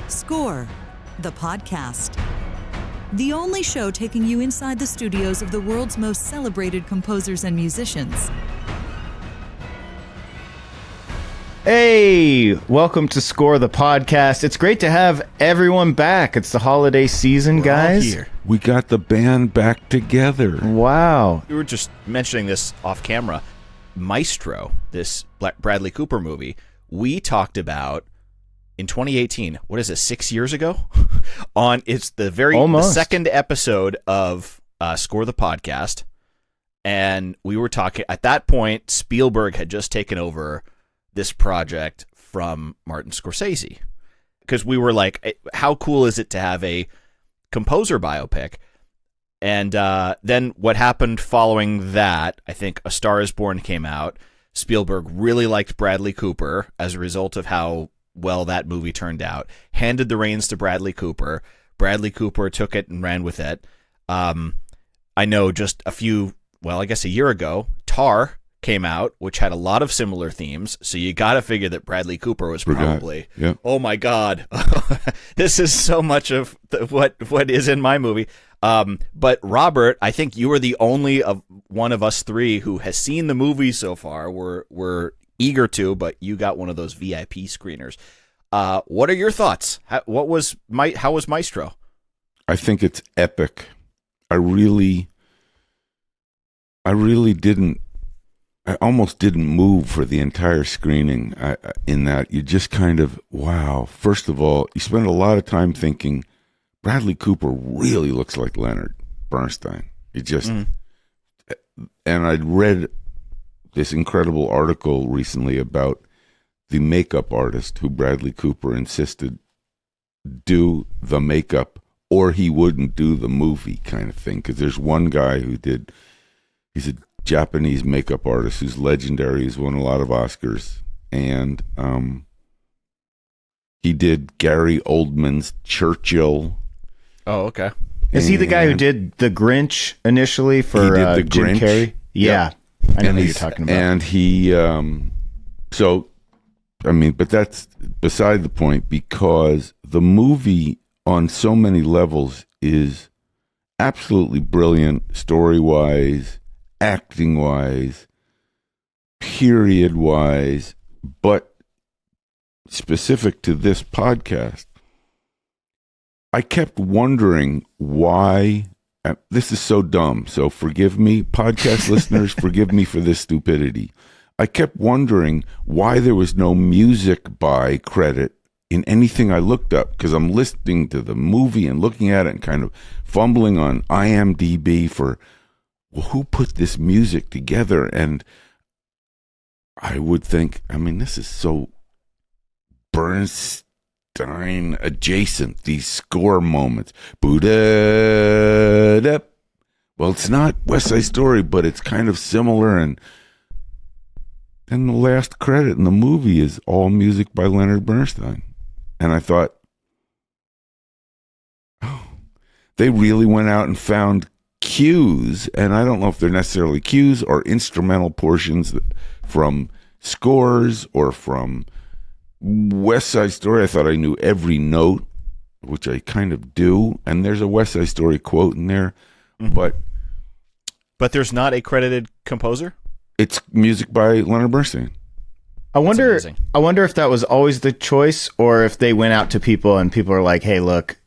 Score, the podcast. The only show taking you inside the studios of the world's most celebrated composers and musicians. Hey, welcome to Score, the podcast. It's great to have everyone back. It's the holiday season, guys. Here. We got the band back together. Wow. We were just mentioning this off camera. Maestro, this Bradley Cooper movie, we talked about in 2018. What is it, 6 years ago? It's the second episode of Score the Podcast, and we were talking at that point. Spielberg had just taken over this project from Martin Scorsese, because we were like, how cool is it to have a composer biopic? And then what happened following that, I think A Star is Born came out. Spielberg really liked Bradley Cooper as a result of how well that movie turned out, handed the reins to Bradley Cooper. Bradley Cooper took it and ran with it. I know just a year ago, Tar came out, which had a lot of similar themes. So you got to figure that Bradley Cooper was probably, oh my God, this is so much of what is in my movie. But Robert, I think you were the only one of us three who has seen the movie so far. We're eager to, but you got one of those VIP screeners. What are your thoughts? How was Maestro? I think it's epic. I almost didn't move for the entire screening in that you just kind of, wow. First of all, you spend a lot of time thinking Bradley Cooper really looks like Leonard Bernstein. And I'd read this incredible article recently about the makeup artist who Bradley Cooper insisted do the makeup or he wouldn't do the movie kind of thing. Because there's one guy he's a Japanese makeup artist who's legendary. He's won a lot of Oscars. And he did Gary Oldman's Churchill. Oh, okay. Is he the guy who did The Grinch initially for Jim Grinch. Carrey? Yeah. Yep. I know who you're talking about. And he, but that's beside the point, because the movie on so many levels is absolutely brilliant, story-wise, acting-wise, period-wise, but specific to this podcast, I kept wondering why. This is so dumb, so forgive me, podcast listeners, forgive me for this stupidity. I kept wondering why there was no music by credit in anything I looked up, because I'm listening to the movie and looking at it and kind of fumbling on IMDb for, well, who put this music together? And I would think, this is so Bernstein adjacent, these score moments. Boo-da-da. Well, it's not West Side Story, but it's kind of similar. And then the last credit in the movie is all music by Leonard Bernstein. And I thought, they really went out and found cues, and I don't know if they're necessarily cues or instrumental portions from scores or from West Side Story. I thought I knew every note, which I kind of do, and there's a West Side Story quote in there, but there's not a credited composer? It's music by Leonard Bernstein. I wonder if that was always the choice, or if they went out to people and people are like, hey, look,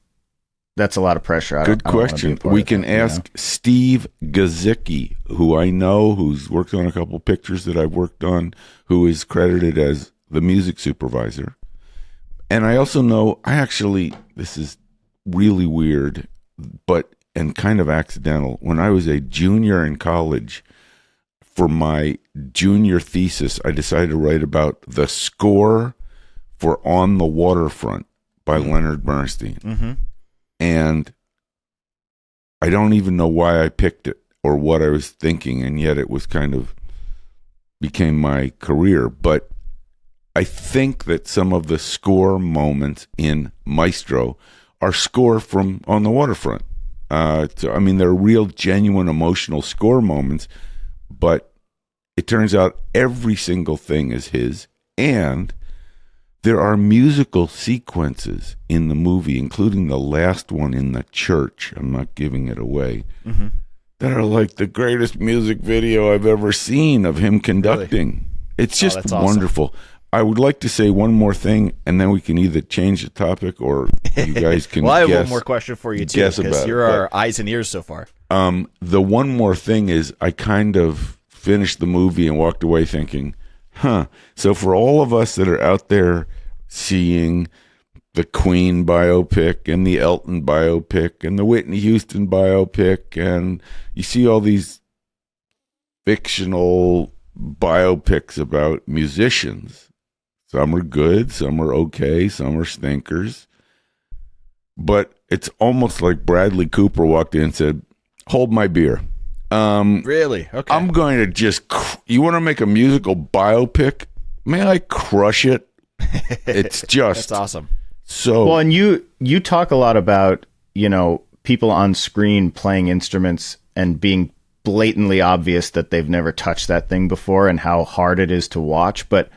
that's a lot of pressure. Good question. We can ask Steve Gazicki, who I know, who's worked on a couple pictures that I've worked on, who is credited as the music supervisor. And I also know, this is really weird, and kind of accidental. When I was a junior in college, for my junior thesis, I decided to write about the score for On the Waterfront by Leonard Bernstein. Mm-hmm. And I don't even know why I picked it or what I was thinking, and yet it was became my career. But I think that some of the score moments in Maestro are score from On the Waterfront. They're real, genuine, emotional score moments, but it turns out every single thing is his, and There are musical sequences in the movie, including the last one in the church. I'm not giving it away. Mm-hmm. That are like the greatest music video I've ever seen of him conducting. Really? It's just that's awesome. wonderful. I would like to say one more thing, and then we can either change the topic or you guys can well, I have guess, one more question for you, too, because you're our eyes and ears so far. The one more thing is I kind of finished the movie and walked away thinking, so for all of us that are out there seeing the Queen biopic and the Elton biopic and the Whitney Houston biopic, and you see all these fictional biopics about musicians. Some are good, some are okay, some are stinkers. But it's almost like Bradley Cooper walked in and said, hold my beer. Really? Okay. I'm going to just, you want to make a musical biopic? May I crush it? It's just. That's awesome. So well, and you talk a lot about, people on screen playing instruments and being blatantly obvious that they've never touched that thing before and how hard it is to watch. But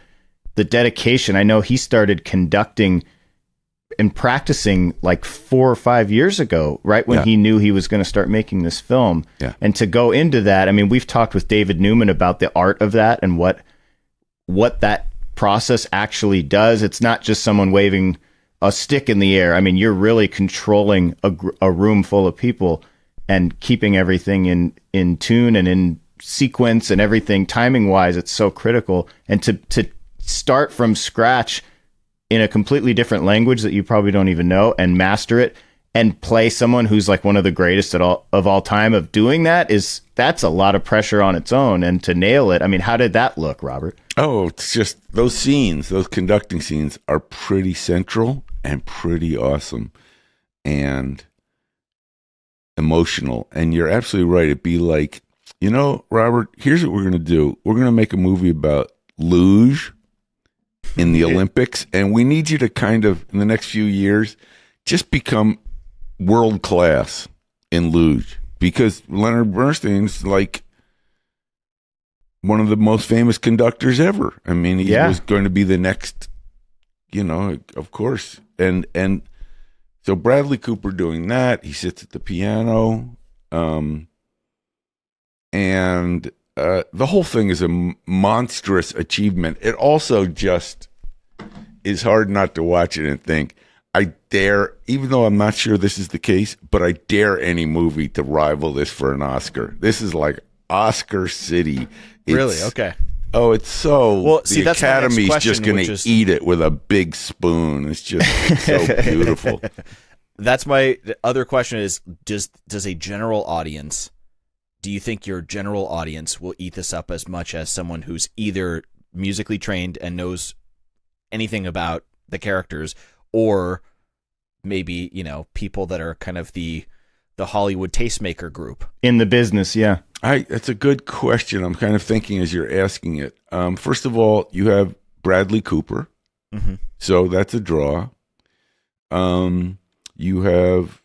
the dedication, I know he started conducting and practicing like 4 or 5 years ago, right when he knew he was going to start making this film. Yeah. And to go into that, I mean, we've talked with David Newman about the art of that and what that process actually does. It's not just someone waving a stick in the air. I mean, you're really controlling a room full of people and keeping everything in tune and in sequence and everything timing wise. It's so critical. And to start from scratch in a completely different language that you probably don't even know and master it and play someone who's like one of the greatest of all time of doing that's a lot of pressure on its own. And to nail it, I mean, how did that look, Robert? Oh, it's just those scenes, those conducting scenes are pretty central and pretty awesome and emotional. And you're absolutely right. It'd be like, Robert, here's what we're going to do. We're going to make a movie about luge in the Olympics, and we need you to kind of, in the next few years, just become world class in luge, because Leonard Bernstein's like one of the most famous conductors ever. I mean, he was going to be the next, of course. And so Bradley Cooper doing that, he sits at the piano, and the whole thing is a monstrous achievement. It also just is hard not to watch it and think, I dare, even though I'm not sure this is the case, but I dare any movie to rival this for an Oscar. This is like Oscar City. Really? Okay. Oh, it's so. Well, see, the that's my next Academy's question, just going to eat it with a big spoon. It's just so beautiful. That's my other question is, does a general audience, do you think your general audience will eat this up as much as someone who's either musically trained and knows anything about the characters, or maybe, people that are kind of the Hollywood tastemaker group? In the business, yeah. That's a good question. I'm kind of thinking as you're asking it. First of all, you have Bradley Cooper. Mm-hmm. So that's a draw. You have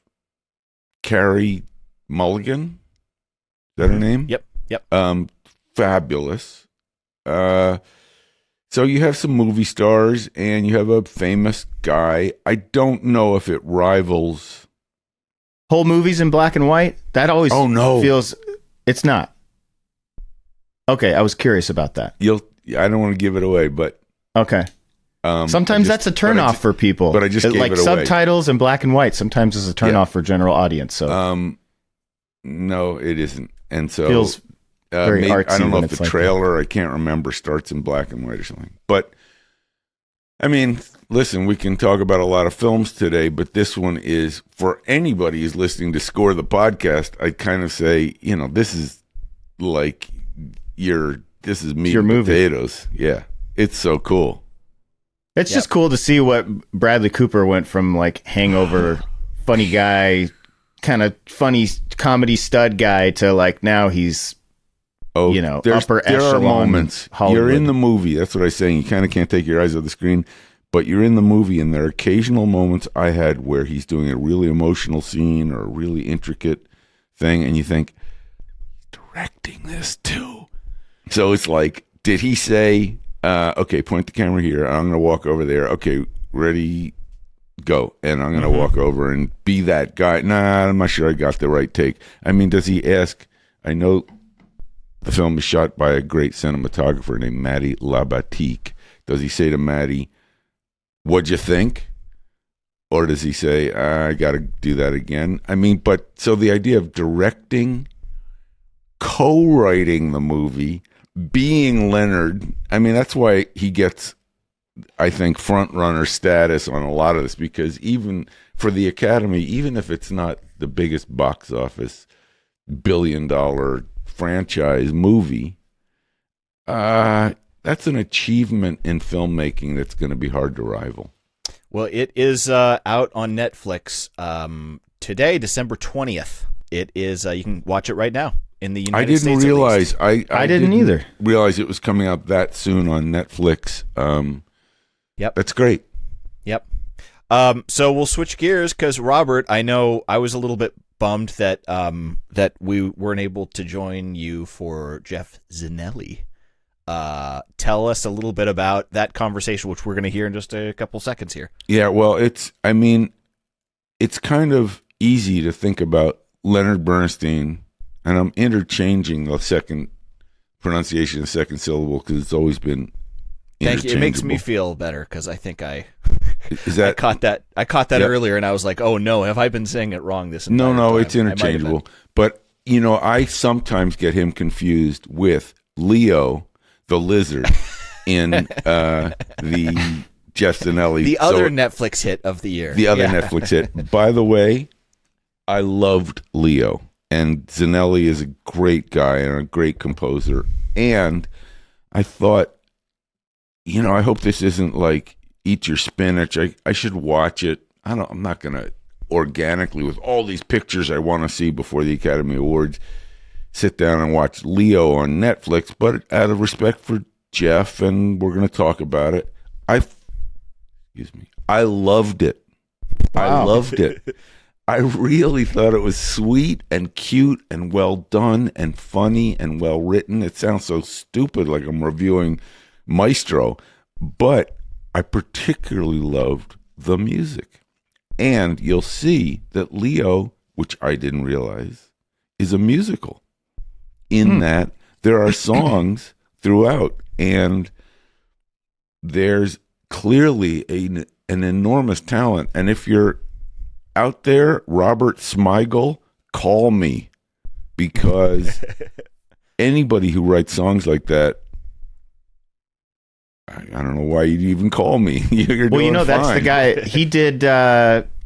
Carey Mulligan. Is that her name? Yep. Fabulous. So you have some movie stars and you have a famous guy. I don't know if it rivals whole movies in black and white. That always feels it's not. Okay, I was curious about that. I don't want to give it away, but okay. Sometimes that's a turnoff for people. But I just gave like it away. Subtitles in black and white. Sometimes is a turnoff for general audience. So no, it isn't. And so feels very artsy. I don't know if the like trailer, I can't remember, starts in black and white or something. But I mean, listen, we can talk about a lot of films today, but this one is, for anybody who's listening to Score the Podcast, I kind of say, this is like this is meat and potatoes. Yeah. It's so cool. It's just cool to see what Bradley Cooper went from like hangover funny guy, kind of funny comedy stud guy to like now he's upper echelon. There are moments. Hollywood. You're in the movie. That's what I'm saying. You kind of can't take your eyes off the screen, but you're in the movie, and there are occasional moments I had where he's doing a really emotional scene or a really intricate thing, and you think, he's directing this too. So it's like, did he say, Okay, point the camera here. I'm going to walk over there. Okay, ready, go. And I'm going to walk over and be that guy. Nah, I'm not sure I got the right take. I mean, does he ask? I know the film is shot by a great cinematographer named Matty Labatique. Does he say to Matty, what'd you think? Or does he say, I got to do that again? I mean, but so the idea of directing, co-writing the movie, being Leonard, I mean, that's why he gets, I think, front runner status on a lot of this, because even for the Academy, even if it's not the biggest box office billion-dollar franchise movie, that's an achievement in filmmaking that's going to be hard to rival. Well, it is out on Netflix today, December 20th. It is. You can watch it right now in the United States. I didn't either realize it was coming out that soon on Netflix. Yep, that's great. Yep. So we'll switch gears because Robert, I know I was a little bit bummed that that we weren't able to join you for Geoff Zanelli. Tell us a little bit about that conversation, which we're going to hear in just a couple seconds here. Yeah, well, it's kind of easy to think about Leonard Bernstein, and I'm interchanging the second pronunciation, the second syllable, because it's always been Thank you. It makes me feel better because I think I caught that yep. earlier, and I was like, oh no, have I been saying it wrong this entire time? No, it's interchangeable. But, you know, I sometimes get him confused with Leo, the lizard, in the Geoff Zanelli. The other Netflix hit of the year. The other Netflix hit. By the way, I loved Leo. And Zanelli is a great guy and a great composer. And I thought, you know, I hope this isn't like Eat Your Spinach. I should watch it. I'm not going to organically, with all these pictures I want to see before the Academy Awards, sit down and watch Leo on Netflix. But out of respect for Geoff, and we're going to talk about it, I loved it. Wow. I loved it. I really thought it was sweet and cute and well done and funny and well written. It sounds so stupid, like I'm reviewing Maestro, but I particularly loved the music. And you'll see that Leo, which I didn't realize, is a musical in that there are songs throughout, and there's clearly an enormous talent. And if you're out there, Robert Smigel, call me, because anybody who writes songs like that, I don't know why you'd even call me. You're well, you know, fine. That's the guy. He did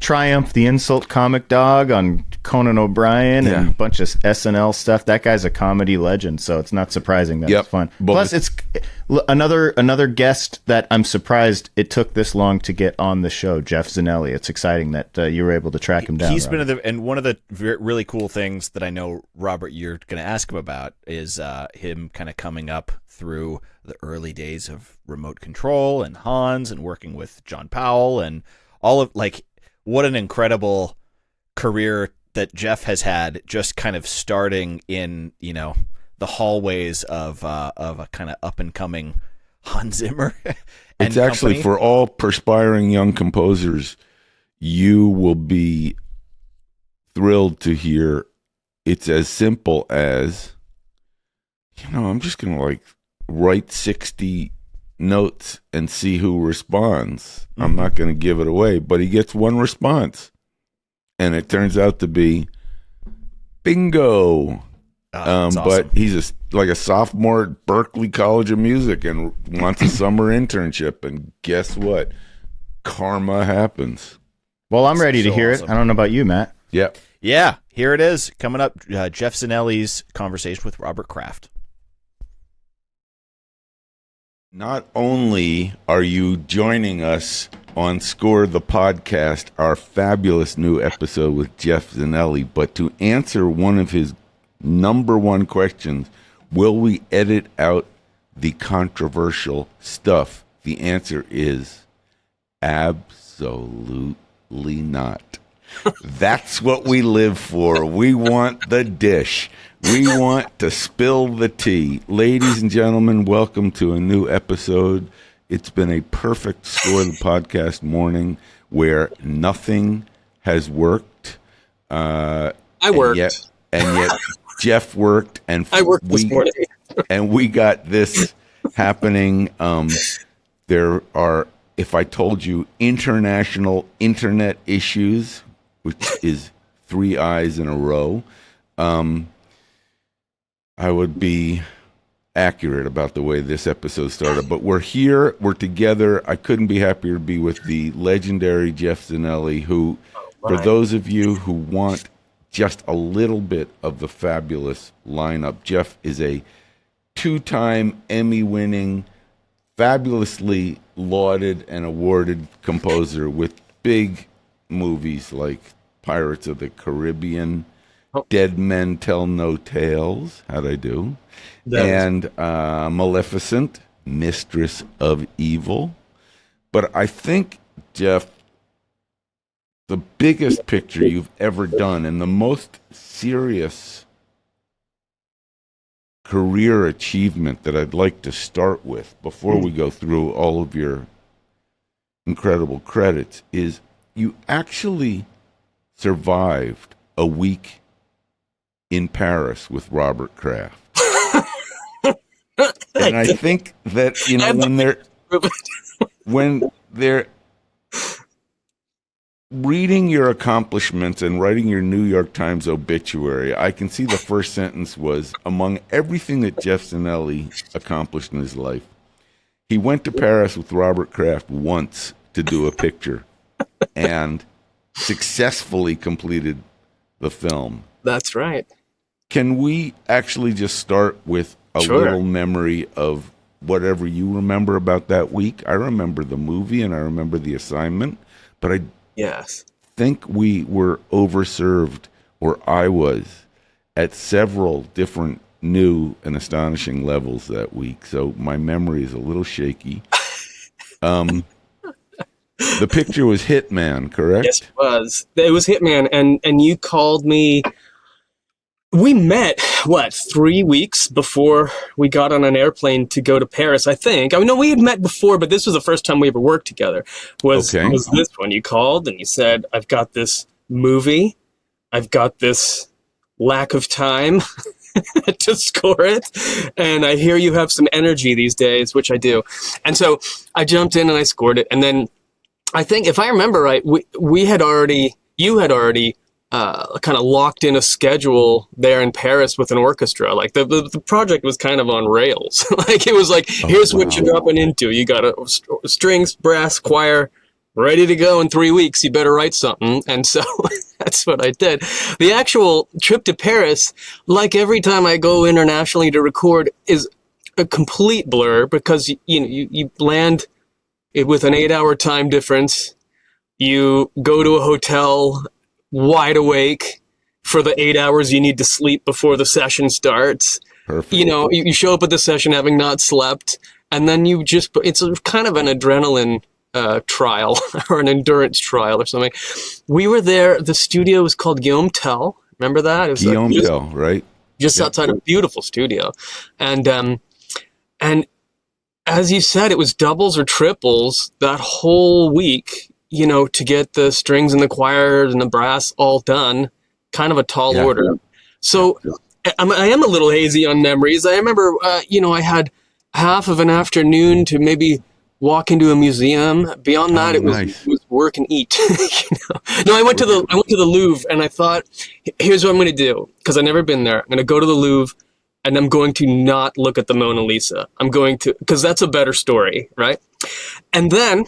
Triumph the Insult Comic Dog on Conan O'Brien and a bunch of SNL stuff. That guy's a comedy legend, so it's not surprising that it's fun. Plus, it's another guest that I'm surprised it took this long to get on the show, Geoff Zanelli. It's exciting that you were able to track him down. He's been and one of the really cool things that I know, Robert, you're going to ask him about is him kind of coming up through the early days of remote control and Hans and working with John Powell and all of, like, what an incredible career that Geoff has had, just kind of starting in, you know, the hallways of a kind of up and coming Hans Zimmer. It's actually company. For all perspiring young composers, you will be thrilled to hear it's as simple as, you know, I'm just going to like write 60 notes and see who responds. Mm-hmm. I'm not going to give it away, but he gets one response, and it turns out to be bingo. Awesome. But he's like a sophomore at Berklee College of Music and wants a summer internship, and guess what? Karma happens. Well, I'm ready to hear it. I don't know about you, Matt. Yep. Yeah, here it is. Coming up, Geoff Zanelli's conversation with Robert Kraft. Not only are you joining us on Score the Podcast, our fabulous new episode with Geoff Zanelli, but to answer one of his number one questions, will we edit out the controversial stuff? The answer is absolutely not. That's what we live for. We want the dish. We want to spill the tea. Ladies and gentlemen, welcome to a new episode. It's been a perfect Score the Podcast morning where nothing has worked. I worked. And yet Geoff worked. And I worked this morning. And we got this happening. There are, if I told you, international internet issues, which is 3 eyes in a row. I would be accurate about the way this episode started, but we're here, we're together. I couldn't be happier to be with the legendary Geoff Zanelli, who, for those of you who want just a little bit of the fabulous lineup, Geoff is a 2-time Emmy-winning, fabulously lauded and awarded composer with big movies like Pirates of the Caribbean, Dead Men Tell No Tales, how'd I do? And Maleficent, Mistress of Evil. But I think, Geoff, the biggest picture you've ever done and the most serious career achievement that I'd like to start with before we go through all of your incredible credits is you actually survived a week in Paris with Robert Kraft. And I think that, when they're reading your accomplishments and writing your New York Times obituary, I can see the first sentence was, among everything that Geoff Zanelli accomplished in his life, he went to Paris with Robert Kraft once to do a picture and successfully completed the film. That's right. Can we actually just start with a little memory of whatever you remember about that week? I remember the movie and I remember the assignment, but I think we were overserved, or I was, at several different new and astonishing levels that week. So my memory is a little shaky. The picture was Hitman, correct? Yes, it was. It was Hitman, and you called me. We met, 3 weeks before we got on an airplane to go to Paris, I think. I mean, no, we had met before, but this was the first time we ever worked together. Was this one. You called and you said, I've got this movie. I've got this lack of time to score it. And I hear you have some energy these days, which I do. And so I jumped in and I scored it. And then I think, if I remember right, you had already kind of locked in a schedule there in Paris with an orchestra. Like the project was kind of on rails. Like it was like, here's what you're dropping into. You got a strings, brass, choir, ready to go in 3 weeks. You better write something. And so that's what I did. The actual trip to Paris, like every time I go internationally to record, is a complete blur because you land with an 8-hour time difference. You go to a hotel wide awake for the 8 hours you need to sleep before the session starts. Perfect. You show up at the session having not slept, and then it's kind of an adrenaline trial or an endurance trial or something. We were there. The studio was called Guillaume Tell. Remember that? It was Guillaume Tell, right? Just outside a beautiful studio. And as you said, it was doubles or triples that whole week, to get the strings and the choirs and the brass all done, kind of a tall order. So I am a little hazy on memories. I remember, I had half of an afternoon to maybe walk into a museum. Beyond that, it was work and eat. No, I went to the Louvre and I thought, here's what I'm going to do, because I've never been there. I'm going to go to the Louvre and I'm going to not look at the Mona Lisa. I'm going to, because that's a better story, right? And then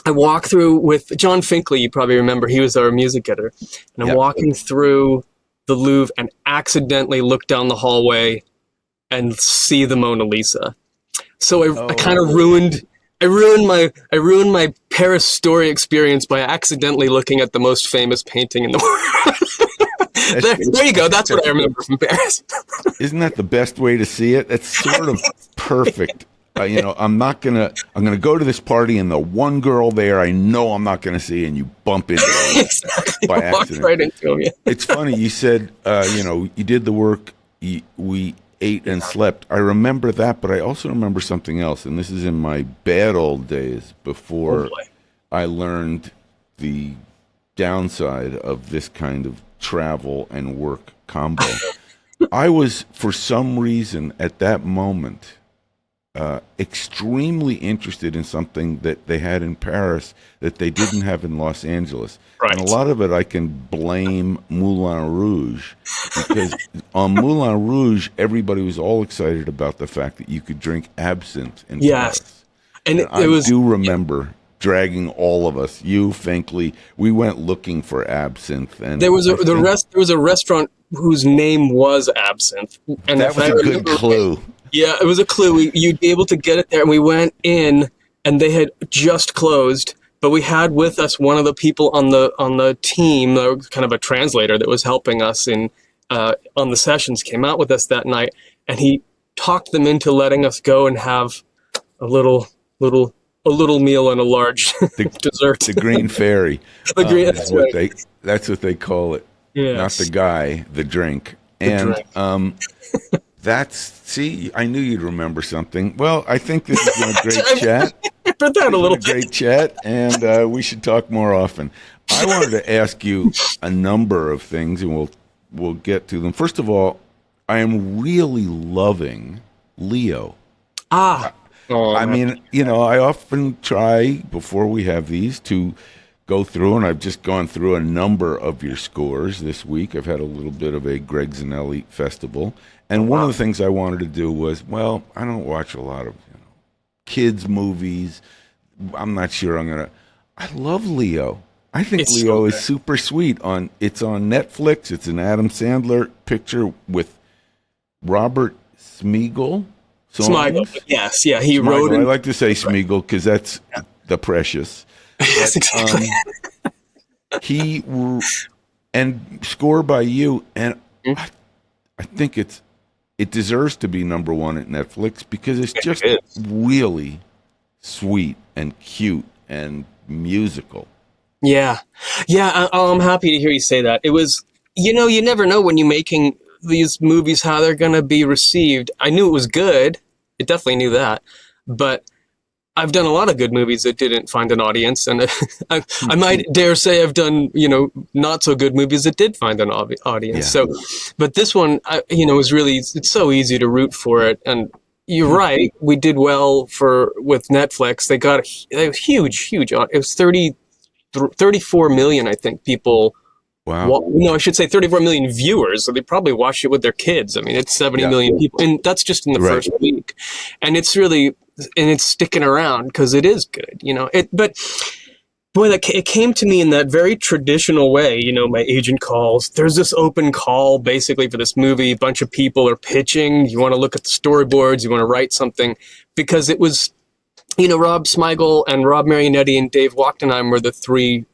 I walk through with John Finkley. You probably remember, he was our music editor. And I'm walking through the Louvre and accidentally look down the hallway and see the Mona Lisa. So I kind of ruined my Paris story experience by accidentally looking at the most famous painting in the world. There you go. That's what I remember from Paris. Isn't that the best way to see it? It's sort of perfect. I'm gonna go to this party and the one girl there I know I'm not gonna see, and you bump into her exactly. by accident. Right into him, yeah. It's funny you said you did the work we ate and slept. I remember that, but I also remember something else, and this is in my bad old days before I learned the downside of this kind of travel and work combo. I was, for some reason, at that moment, extremely interested in something that they had in Paris that they didn't have in Los Angeles. Right. And a lot of it I can blame Moulin Rouge, because on Moulin Rouge, everybody was all excited about the fact that you could drink absinthe in Paris. And I do remember dragging all of us, you, Finkley, we went looking for absinthe. And there was a restaurant whose name was Absinthe. And that was a good clue. Yeah, it was a clue. You'd be able to get it there. And we went in, and they had just closed. But we had with us one of the people on the team, kind of a translator that was helping us on the sessions, came out with us that night, and he talked them into letting us go and have a little meal and a large dessert. The Green Fairy. That's what they call it. Yes. Not the guy, the drink. See, I knew you'd remember something. Well, I think this has been a great chat. Great chat, and we should talk more often. I wanted to ask you a number of things, and we'll get to them. First of all, I am really loving Leo. I mean, I often try before we have these to go through, and I've just gone through a number of your scores this week. I've had a little bit of a Greg Zanelli festival. And one of the things I wanted to do was, well, I don't watch a lot of kids' movies. I'm not sure I love Leo. I think Leo is super sweet. It's on Netflix. It's an Adam Sandler picture with Robert Smigel. Smigel, yes, yeah, he wrote. I like to say Smigel because that's the precious. Yes, exactly. And score by you, and I think it deserves to be number one at Netflix because it's just really sweet and cute and musical. Yeah. I'm happy to hear you say that. It was, you never know when you're making these movies how they're going to be received. I knew it was good. I definitely knew that. But I've done a lot of good movies that didn't find an audience. And I might dare say I've done, not so good movies that did find an audience. Yeah. So, but this one, was really, it's so easy to root for it. And you're right. We did well with Netflix. They got a huge, it was 34 million, I think, people. Wow. No, I should say 34 million viewers. So they probably watched it with their kids. I mean, it's 70 million people. And that's just in the first week. And it's really, it's sticking around because it is good, but boy, it came to me in that very traditional way. My agent calls, there's this open call basically for this movie. A bunch of people are pitching. You want to look at the storyboards. You want to write something, because it was, Rob Smigel and Rob Marionetti and Dave Wachtenheim were the three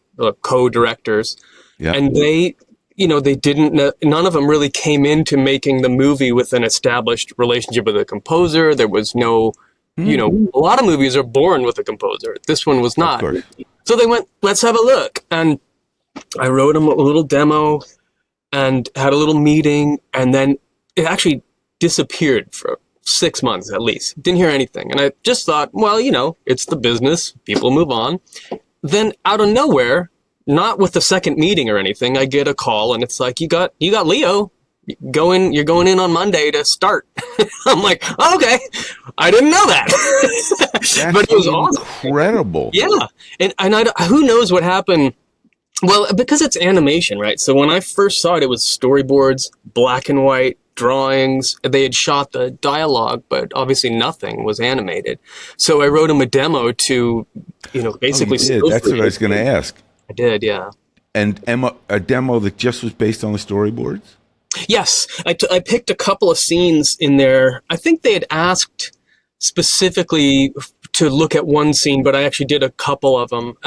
co-directors. Yeah. And they didn't, none of them really came into making the movie with an established relationship with a composer. There was no, a lot of movies are born with a composer. This one was not. So they went, let's have a look. And I wrote them a little demo and had a little meeting. And then it actually disappeared for 6 months at least. Didn't hear anything. And I just thought, well, it's the business. People move on. Then out of nowhere, not with the second meeting or anything, I get a call and it's like, you got Leo. You're going in on Monday to start. I'm like, oh, okay, I didn't know that. But it was incredible. Yeah, and who knows what happened? Well, because it's animation, right? So when I first saw it, it was storyboards, black and white drawings. They had shot the dialogue, but obviously nothing was animated. So I wrote him a demo to, basically. That's what I was going to ask. I did, yeah. And a demo that just was based on the storyboards? Yes, I picked a couple of scenes in there. I think they had asked specifically to look at one scene, but I actually did a couple of them.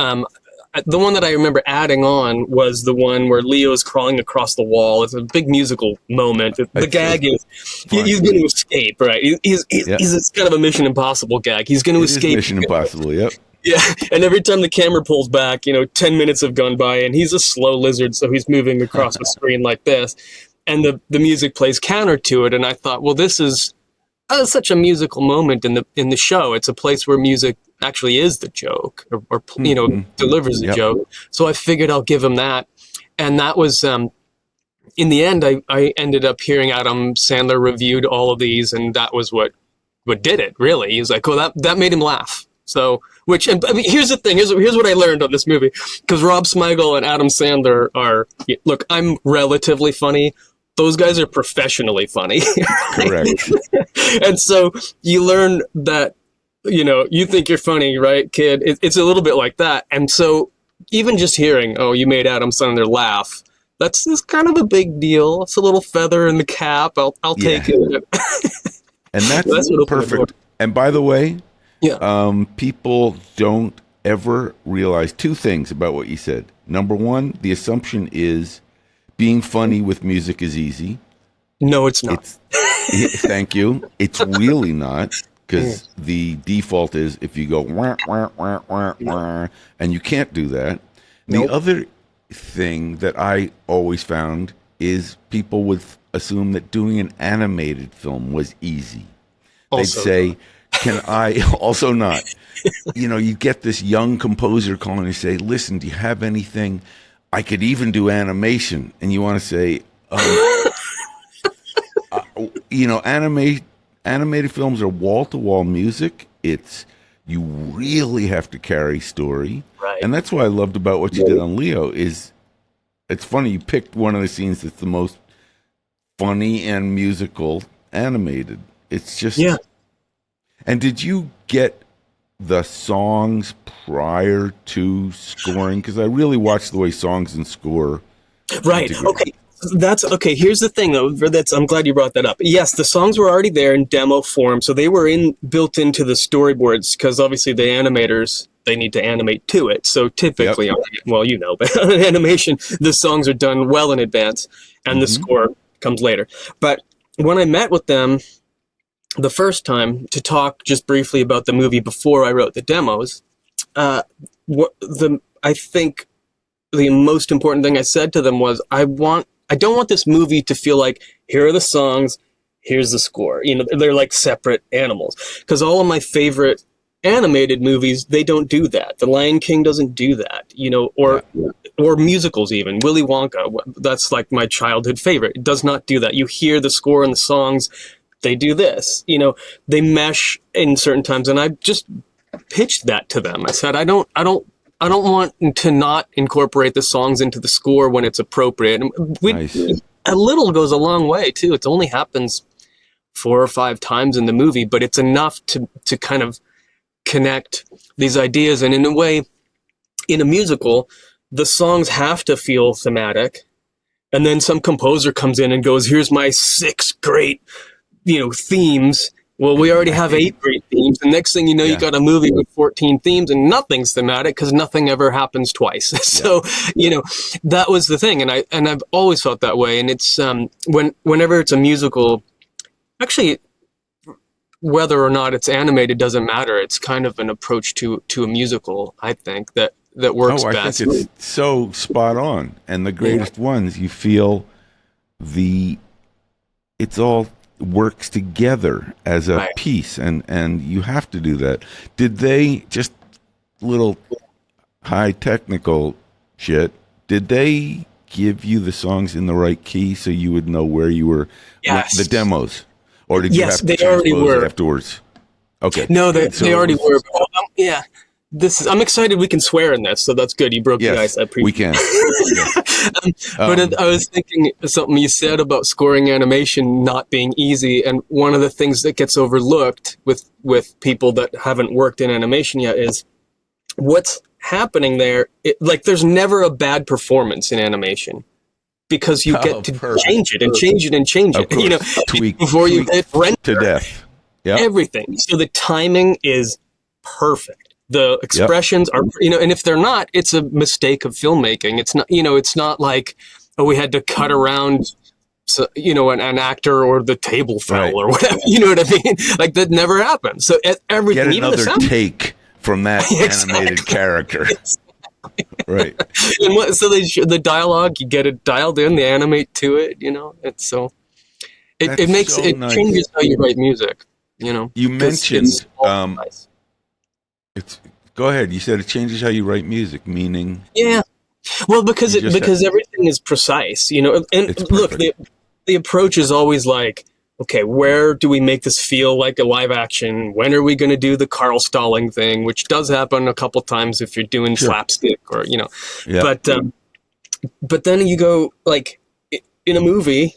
The one that I remember adding on was the one where Leo's crawling across the wall. It's a big musical moment. The gag is he's going to escape, right? It's kind of a Mission Impossible gag. He's going to escape. Mission Impossible, yep. Yeah, and every time the camera pulls back, 10 minutes have gone by, and he's a slow lizard, so he's moving across the screen like this. and the music plays counter to it. And I thought, well, this is such a musical moment in the show. It's a place where music actually is the joke, or delivers the joke. So I figured I'll give him that. And that was, in the end, I ended up hearing Adam Sandler reviewed all of these, and that was what did it, really. He was like, oh, that made him laugh. So, and I mean, here's the thing. Here's what I learned on this movie. Because Rob Smigel and Adam Sandler look, I'm relatively funny. Those guys are professionally funny. Correct. And so you learn that, you think you're funny, right, kid? It's a little bit like that. And so even just hearing, oh, you made Adam Sandler laugh, that's kind of a big deal. It's a little feather in the cap. I'll take it. And that's perfect. And by the way, people don't ever realize two things about what you said. Number one, the assumption is being funny with music is easy. No, it's not. Thank you. It's really not, because the default is if you go wah, wah, wah, wah, wah, and you can't do that. Nope. The other thing that I always found is people would assume that doing an animated film was easy. They'd say, can I also not? You get this young composer calling and say, listen, do you have anything? I could even do animation. And you want to say, animated films are wall-to-wall music. You really have to carry story. Right. And that's what I loved about what you did on Leo is it's funny. You picked one of the scenes that's the most funny and musical animated. It's just, And did you get the songs prior to scoring? Because I really watched the way songs and score. Right. Okay. That's okay. Here's the thing, though. I'm glad you brought that up. Yes, the songs were already there in demo form, so they were built into the storyboards. Because obviously the animators, they need to animate to it. So typically, but on animation, the songs are done well in advance, and the score comes later. But when I met with them the first time to talk just briefly about the movie before I wrote the demos, I think the most important thing I said to them was, I don't want this movie to feel like, here are the songs, here's the score. They're like separate animals. Because all of my favorite animated movies, they don't do that. The Lion King doesn't do that, or musicals even. Willy Wonka, that's like my childhood favorite. It does not do that. You hear the score and the songs, they do this. They mesh in certain times. And I just pitched that to them. I said, I don't want to not incorporate the songs into the score when it's appropriate. A little goes a long way too. It only happens 4 or 5 times in the movie, but it's enough to kind of connect these ideas. And in a way, in a musical, the songs have to feel thematic. And then some composer comes in and goes, here's my 6 great, themes. Well, we already have 8 great themes. And next thing you know, you got a movie with 14 themes and nothing's thematic because nothing ever happens twice. So, that was the thing. And I've always felt that way. And it's, whenever it's a musical, actually, whether or not it's animated doesn't matter. It's kind of an approach to a musical, I think, that works best. I think it's so spot on. And the greatest ones, you feel it's all works together as a piece, and you have to do that. Did they, just little high technical shit, did they give you the songs in the right key so you would know where you were? Yes. The demos, or did you have to they already were afterwards? Okay, no, they already were. I'm excited we can swear in this, so that's good. You broke the ice. I appreciate we can. But I was thinking something you said about scoring animation not being easy, and one of the things that gets overlooked with people that haven't worked in animation yet is what's happening there. There's never a bad performance in animation because you get to change it and change it and change it. Tweak before you hit render to death. Everything. So the timing is perfect. The expressions are, and if they're not, it's a mistake of filmmaking. It's not, it's not like, we had to cut around, an actor or the table fell or whatever. You know what I mean? Like that never happens. So everything. Get another take from that animated character. Right. And so the dialogue, you get it dialed in, they animate to it, it's so it makes so it nice. changes how you write music, You mentioned nice. go ahead. You said it changes how you write music, meaning Yeah. Well, because You just everything is precise, and It's look, perfect. the approach is always like, okay, where do we make this feel like a live action? When are we going to do the Carl Stalling thing, which does happen a couple times if you're doing Sure. slapstick or, Yeah. but then you go like in a movie,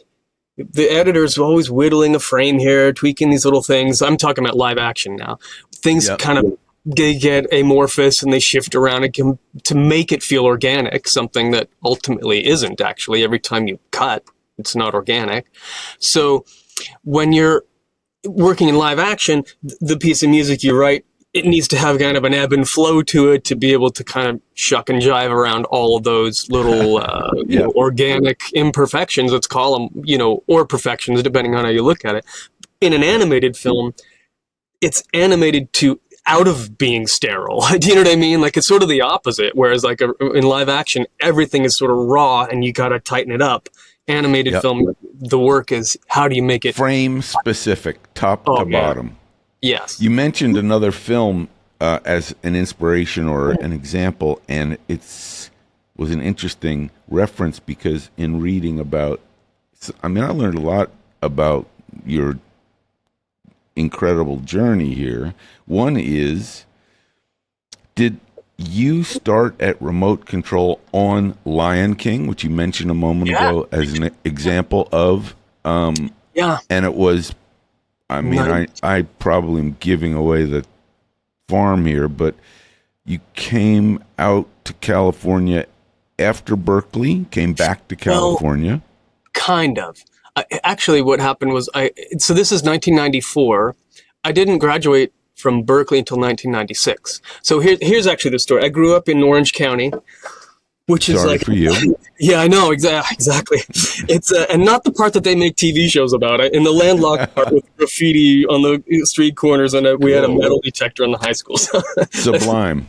the editor's always whittling a frame here, tweaking these little things. I'm talking about live action now. Things Yep. kind of, they get amorphous and they shift around again to make it feel organic, something that ultimately isn't actually. Every time you cut, it's not organic. So when you're working in live action, the piece of music you write, it needs to have kind of an ebb and flow to it to be able to kind of shuck and jive around all of those little organic imperfections, let's call them, or perfections, depending on how you look at it. In an animated film, it's animated to out of being sterile. Do you know what I mean? Like, it's sort of the opposite. Whereas like in live action, everything is sort of raw and you got to tighten it up. Animated film, the work is how do you make it frame specific, top to bottom. Yes. You mentioned another film as an inspiration or an example, and was an interesting reference because in reading about, I learned a lot about your incredible journey here. One is, did you start at remote control on Lion King, which you mentioned a moment ago as an example of, and it was, I probably am giving away the farm here, but you came out to California after Berkeley, came back to California. Well, kind of. Actually, what happened was so this is 1994. I didn't graduate from Berkeley until 1996. So here's actually the story. I grew up in Orange County, which is Sorry like for you. Yeah, I know exactly. It's and not the part that they make TV shows about. In the landlocked part with graffiti on the street corners, and we had a metal detector in the high school. Sublime.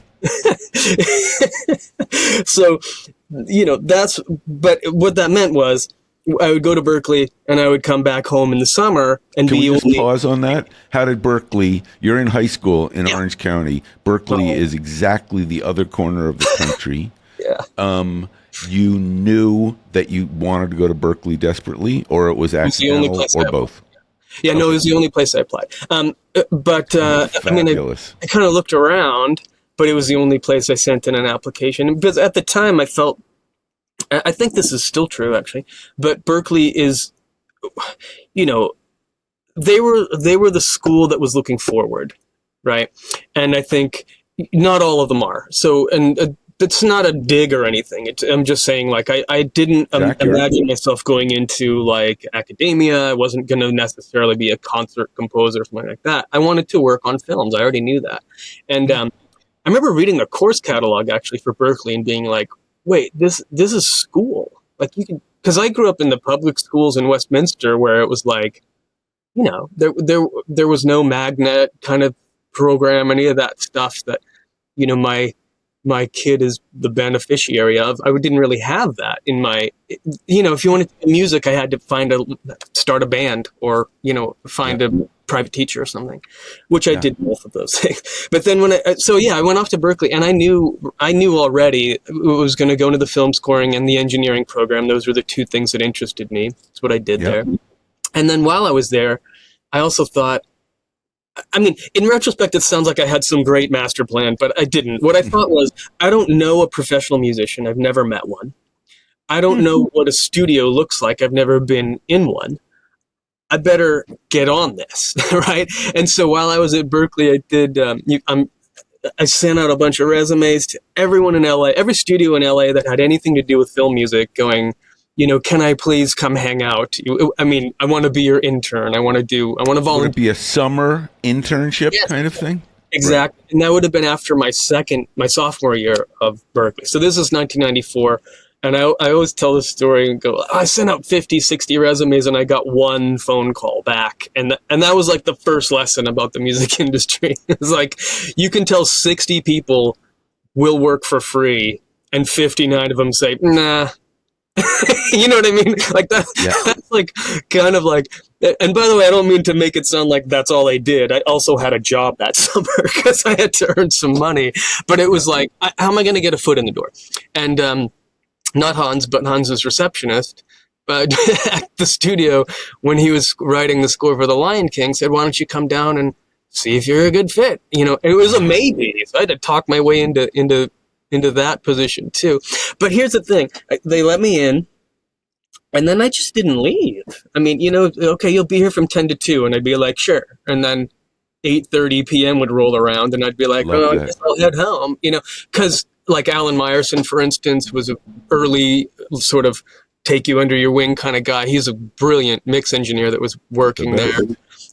So, but what that meant was I would go to Berkeley and I would come back home in the summer and Can be we just pause on that? How did Berkeley, you're in high school in Orange County. Berkeley is exactly the other corner of the country. You knew that you wanted to go to Berkeley desperately, or it was accidental, or both? Yeah, no, it was the only place I applied. But I kind of looked around, but it was the only place I sent in an application. Because at the time I felt, I think this is still true actually, but Berkeley is, they were the school that was looking forward, right? And I think not all of them are. So, and it's not a dig or anything. I'm just saying, like, I didn't imagine myself going into like academia. I wasn't going to necessarily be a concert composer or something like that. I wanted to work on films. I already knew that. And I remember reading the course catalog actually for Berkeley and being like, wait, this is school. Like, you can, because I grew up in the public schools in Westminster where it was like, there was no magnet kind of program, any of that stuff that, my kid is the beneficiary of. I didn't really have that in my, if you wanted to do music, I had to start a band or, find a private teacher or something, which I did both of those things. But then I went off to Berkeley and I knew already I was going to go into the film scoring and the engineering program. Those were the two things that interested me. That's what I did there. And then while I was there, I also thought, in retrospect, it sounds like I had some great master plan, but I didn't. What I thought was, I don't know a professional musician. I've never met one. I don't know what a studio looks like. I've never been in one. I better get on this, right? And so while I was at Berkeley, I did. I sent out a bunch of resumes to everyone in LA, every studio in LA that had anything to do with film music, going, can I please come hang out? I want to be your intern. I want to volunteer. Would it be a summer internship kind of thing? Exactly. Right. And that would have been after my sophomore year of Berkeley. So this is 1994. And I always tell this story and go, I sent out 50, 60 resumes and I got one phone call back. And that was like the first lesson about the music industry. It's like, you can tell 60 people will work for free and 59 of them say, nah. You know what I mean? Like that's like kind of like, and by the way, I don't mean to make it sound like that's all I did. I also had a job that summer because I had to earn some money, but it was like, how am I going to get a foot in the door? And not Hans, but Hans's receptionist at the studio, when he was writing the score for The Lion King, said, why don't you come down and see if you're a good fit? You know, it was a maybe. So I had to talk my way into that position too. But here's the thing. They let me in, and then I just didn't leave. I mean, you know, okay, you'll be here from 10 to 2. And I'd be like, sure. And then 8:30 p.m. would roll around, and I'd be like, I guess I'll head home. You know, because like Alan Meyerson, for instance, was an early sort of take you under your wing kind of guy. He's a brilliant mix engineer that was working there.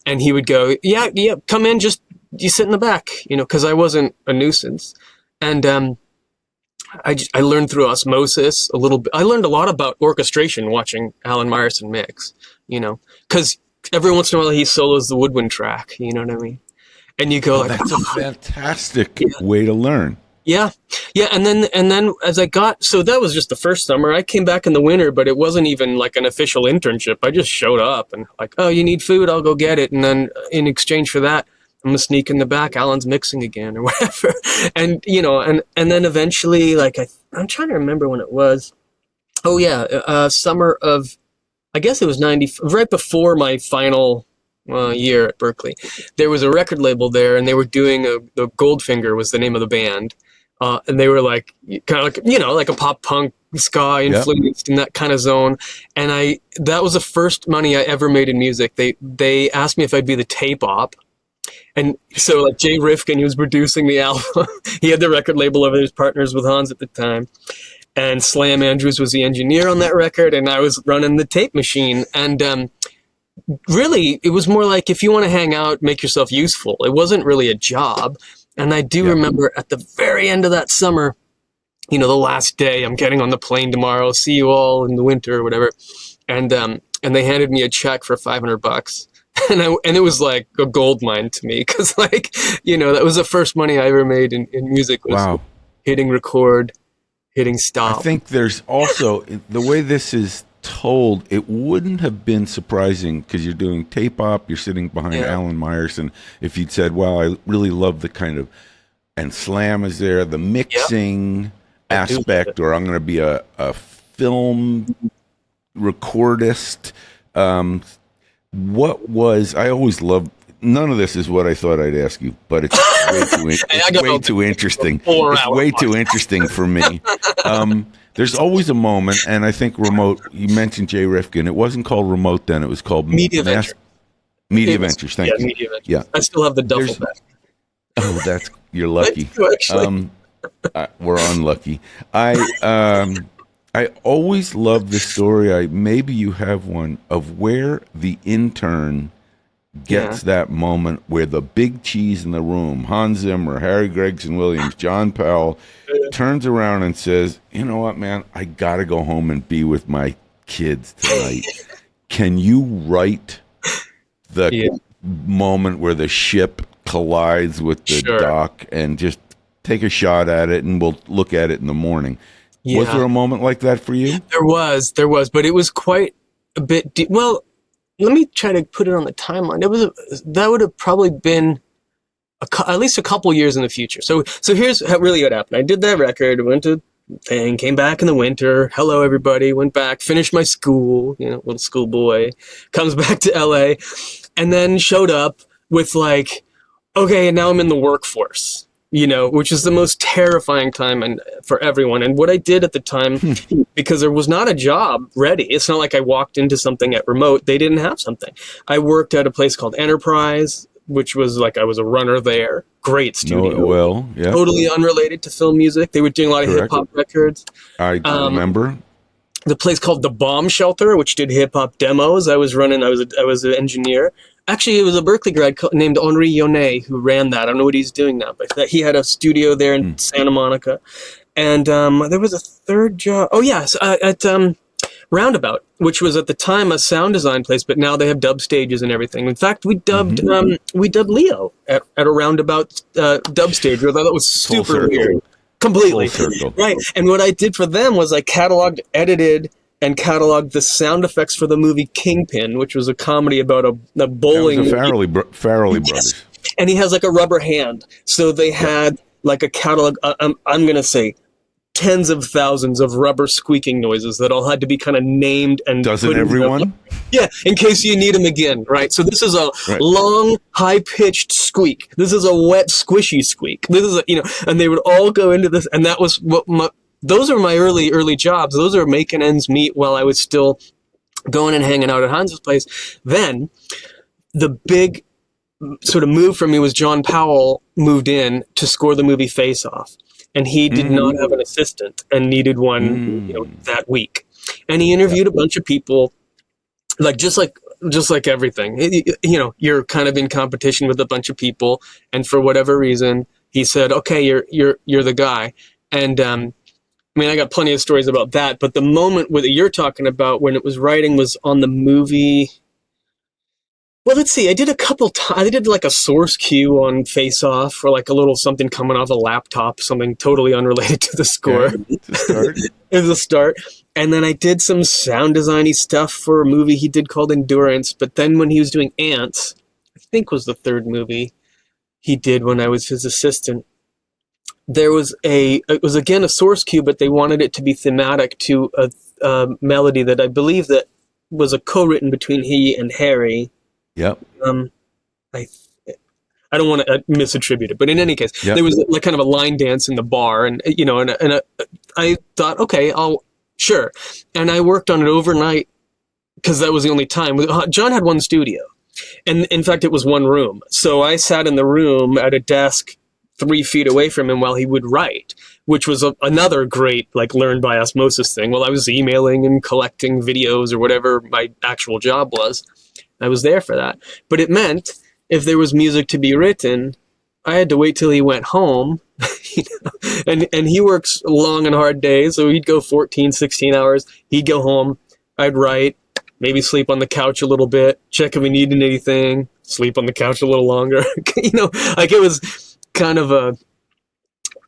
And he would go, yeah, come in, just you sit in the back, you know, because I wasn't a nuisance. And I learned through osmosis a little bit. I learned a lot about orchestration watching Alan Meyerson mix, you know, because every once in a while he solos the woodwind track, you know what I mean? And you go, that's a fantastic way to learn. Yeah. And then as I got, so that was just the first summer. I came back in the winter, but it wasn't even like an official internship. I just showed up and like, oh, you need food? I'll go get it. And then in exchange for that, I'm gonna sneak in the back. Alan's mixing again or whatever. And, you know, and then eventually, like, I'm trying to remember when it was. Oh yeah. Summer of, I guess it was right before my final year at Berkeley. There was a record label there, and they were doing the Goldfinger was the name of the band. And they were like, kind of like, you know, like a pop punk ska influenced in that kind of zone. And that was the first money I ever made in music. They asked me if I'd be the tape op. And so like Jay Rifkin, he was producing the album. He had the record label of his partners with Hans at the time. And Slam Andrews was the engineer on that record. And I was running the tape machine. And really, it was more like, if you want to hang out, make yourself useful. It wasn't really a job. And I do remember at the very end of that summer, you know, the last day, I'm getting on the plane tomorrow, see you all in the winter or whatever. And they handed me a check for $500. And it was like a gold mine to me, because like, you know, that was the first money I ever made in music, was hitting record, hitting stop. I think there's also, the way this is told, it wouldn't have been surprising, because you're doing tape op, you're sitting behind Alan Meyerson, if you'd said, wow, I really love the kind of, and Slam is there, the mixing aspect, or I'm going to be a film recordist. What was, I always loved, none of this is what I thought I'd ask you, but it's way too interesting. It's way too interesting for me. There's always a moment, and I think Remote, you mentioned Jay Rifkin. It wasn't called Remote then, it was called Media Ventures. Media Ventures, thank you. Media Ventures. Yeah. I still have the duffel bag. Oh, you're lucky. We're unlucky. I always love the story, maybe you have one, of where the intern gets that moment where the big cheese in the room, Hans Zimmer, Harry Gregson Williams, John Powell, turns around and says, you know what, man, I got to go home and be with my kids tonight. Can you write the moment where the ship collides with the dock, and just take a shot at it, and we'll look at it in the morning? Was there a moment like that for you? There was, but it was quite a bit deep. Well, let me try to put it on the timeline. That would have probably been at least a couple years in the future. So here's really what happened. I did that record, went to thing, came back in the winter. Hello, everybody. Went back, finished my school, you know, little schoolboy, comes back to LA, and then showed up with like, okay, and now I'm in the workforce. You know, which is the most terrifying time for everyone. And what I did at the time, because there was not a job ready. It's not like I walked into something at Remote. They didn't have something. I worked at a place called Enterprise, which was like, I was a runner there. Great studio. Totally unrelated to film music. They were doing a lot of hip hop records. I remember. The place called The Bomb Shelter, which did hip hop demos. I was an engineer. Actually, it was a Berkeley grad named Henri Yonet who ran that. I don't know what he's doing now, but he had a studio there in Santa Monica. And there was a third job. Oh, yes, at Roundabout, which was at the time a sound design place, but now they have dub stages and everything. In fact, we dubbed LEO at a Roundabout dub stage. I thought that was super weird. completely. Full circle. Right. And what I did for them was I cataloged, edited, and cataloged the sound effects for the movie Kingpin, which was a comedy about a bowling. That was the Farrelly brothers. And he has like a rubber hand. So they had like a catalog, I'm going to say tens of thousands of rubber squeaking noises that all had to be kind of named and Doesn't put into everyone? Yeah, in case you need them again, right? So this is a long, high-pitched squeak. This is a wet, squishy squeak. This is and they would all go into this, and that was what those are my early jobs. Those are making ends meet while I was still going and hanging out at Hans's place. Then the big sort of move for me was John Powell moved in to score the movie Face Off. And he did not have an assistant and needed one that week. And he interviewed a bunch of people, just like everything. You're kind of in competition with a bunch of people, and for whatever reason, he said, "Okay, you're the guy." And I got plenty of stories about that. But the moment that you're talking about when it was writing was on the movie. Well, let's see. I did a couple times. I did like a source cue on Face Off, or like a little something coming off a laptop, something totally unrelated to the score. It was a start. And then I did some sound designy stuff for a movie he did called Endurance. But then when he was doing Ants, I think was the third movie he did when I was his assistant, it was again a source cue, but they wanted it to be thematic to a melody that I believe that was a co-written between he and Harry. Yep. I don't want to misattribute it, but in any case, there was like kind of a line dance in the bar, and I thought, okay, sure. And I worked on it overnight because that was the only time. John had one studio, and in fact, it was one room. So I sat in the room at a desk 3 feet away from him while he would write, which was another great learn by osmosis thing. While I was emailing and collecting videos or whatever my actual job was, I was there for that. But it meant if there was music to be written, I had to wait till he went home. And he works long and hard days, so he'd go 14, 16 hours. He'd go home. I'd write, maybe sleep on the couch a little bit, check if we needed anything, sleep on the couch a little longer. It was kind of a,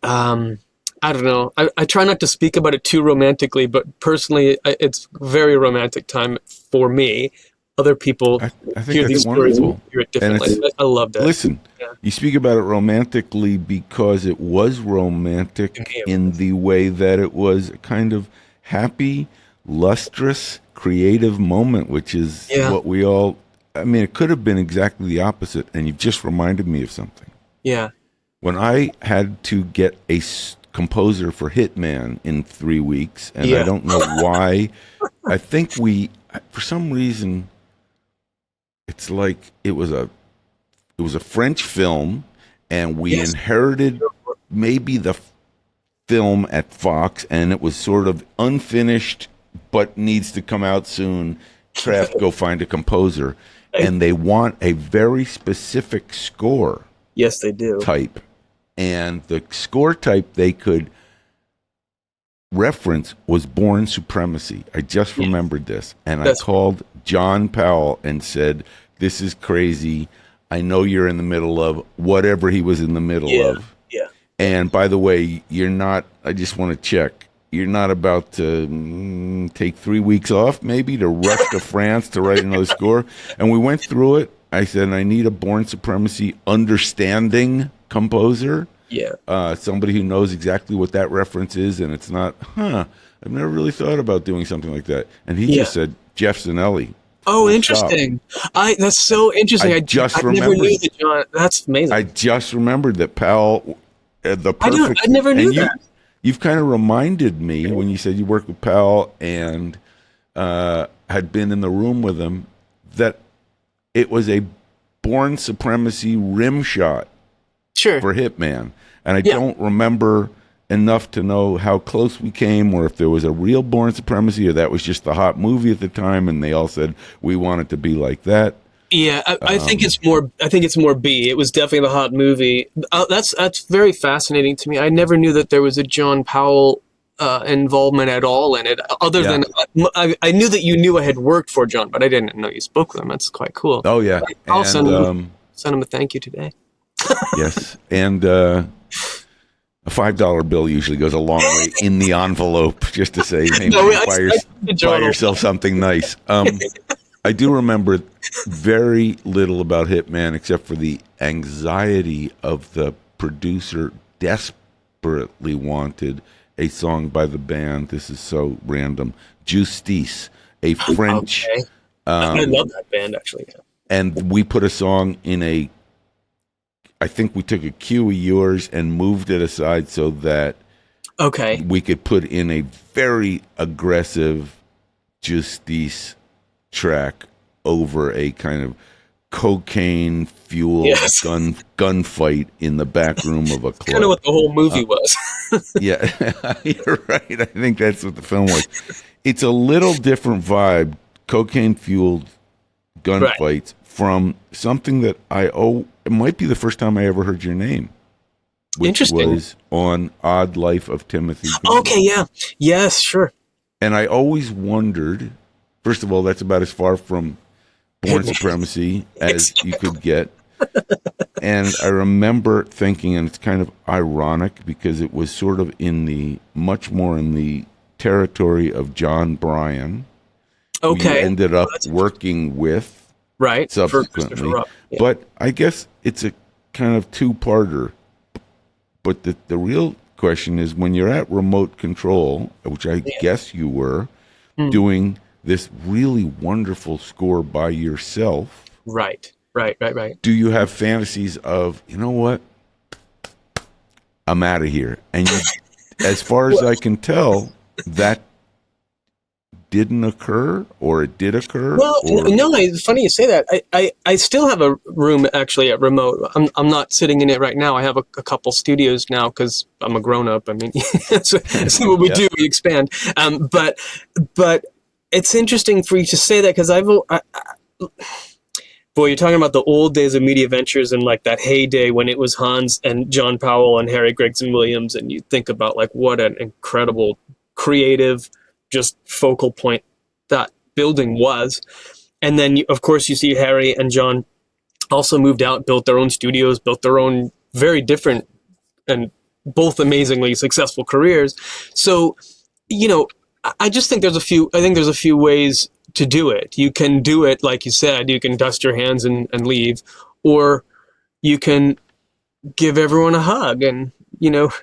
I don't know. I try not to speak about it too romantically, but personally, it's a very romantic time for me. Other people I think hear these stories and hear it differently. I love that. Listen, you speak about it romantically because it was romantic in the way that it was a kind of happy, lustrous, creative moment, which is what we all... it could have been exactly the opposite, and you've just reminded me of something. Yeah. When I had to get a composer for Hitman in 3 weeks, and I don't know why, I think for some reason... It's like it was a French film, and we inherited maybe the film at Fox, and it was sort of unfinished, but needs to come out soon. So I have to go find a composer, and they want a very specific score. Yes, they do. Type, and the score type they could reference was Bourne Supremacy. I just remembered this, and I called John Powell and said, "This is crazy. I know you're in the middle of whatever he was in the middle of. Yeah. And by the way, you're not, I just want to check, you're not about to take 3 weeks off maybe to rush to France to write another score?" And we went through it. I said, I need a Bourne Supremacy understanding composer. Yeah. Somebody who knows exactly what that reference is, and it's not, I've never really thought about doing something like that. And he just said, Geoff Zanelli. Oh, interesting. That's so interesting. I never knew that, John. That's amazing. I just remembered that Powell, the perfect... I never knew that. You've kind of reminded me when you said you worked with Powell and had been in the room with him, that it was a Bourne Supremacy rim shot for Hitman. And I don't remember enough to know how close we came, or if there was a real Bourne Supremacy, or that was just the hot movie at the time, and they all said we want it to be like that. Yeah, I think it's more. I think it's more B. It was definitely the hot movie. That's very fascinating to me. I never knew that there was a John Powell involvement at all in it. Other than I knew that you knew I had worked for John, but I didn't know you spoke with him. That's quite cool. Oh yeah, I'll send him a thank you today. Yes, and A $5 bill usually goes a long way in the envelope, just to say, hey, buy yourself something nice. I do remember very little about Hitman except for the anxiety of the producer desperately wanted a song by the band. This is so random. Justice, a French. Okay. I love that band, actually. And we put a song in I think we took a cue of yours and moved it aside so that we could put in a very aggressive Justice track over a kind of cocaine-fueled gunfight in the back room of a club. Kind of what the whole movie was. Yeah, you're right. I think that's what the film was. It's a little different vibe, cocaine-fueled gunfights, from something that it might be the first time I ever heard your name, which was on Odd Life of Timothy Green. Okay, yeah. Yes, sure. And I always wondered, first of all, that's about as far from Born Supremacy as you could get. And I remember thinking, and it's kind of ironic because it was sort of much more in the territory of John Bryan, who you ended up working with subsequently. Yeah. But I guess it's a kind of two-parter. But the real question is, when you're at Remote Control, which I guess you were, doing this really wonderful score by yourself. Right. Do you have fantasies of, you know what? I'm out of here. And as far as I can tell, that didn't occur, or it did occur? Well, no, it's funny you say that. I still have a room actually at Remote. I'm not sitting in it right now. I have a couple studios now because I'm a grown-up. I mean, that's what we do. We expand. But it's interesting for you to say that because boy, you're talking about the old days of Media Ventures and like that heyday when it was Hans and John Powell and Harry Gregson Williams, and you think about like what an incredible creative just focal point that building was. And then of course you see Harry and John also moved out, built their own studios, built their own very different and both amazingly successful careers. So, I just think there's a few ways to do it. You can do it, like you said, you can dust your hands and leave, or you can give everyone a hug and,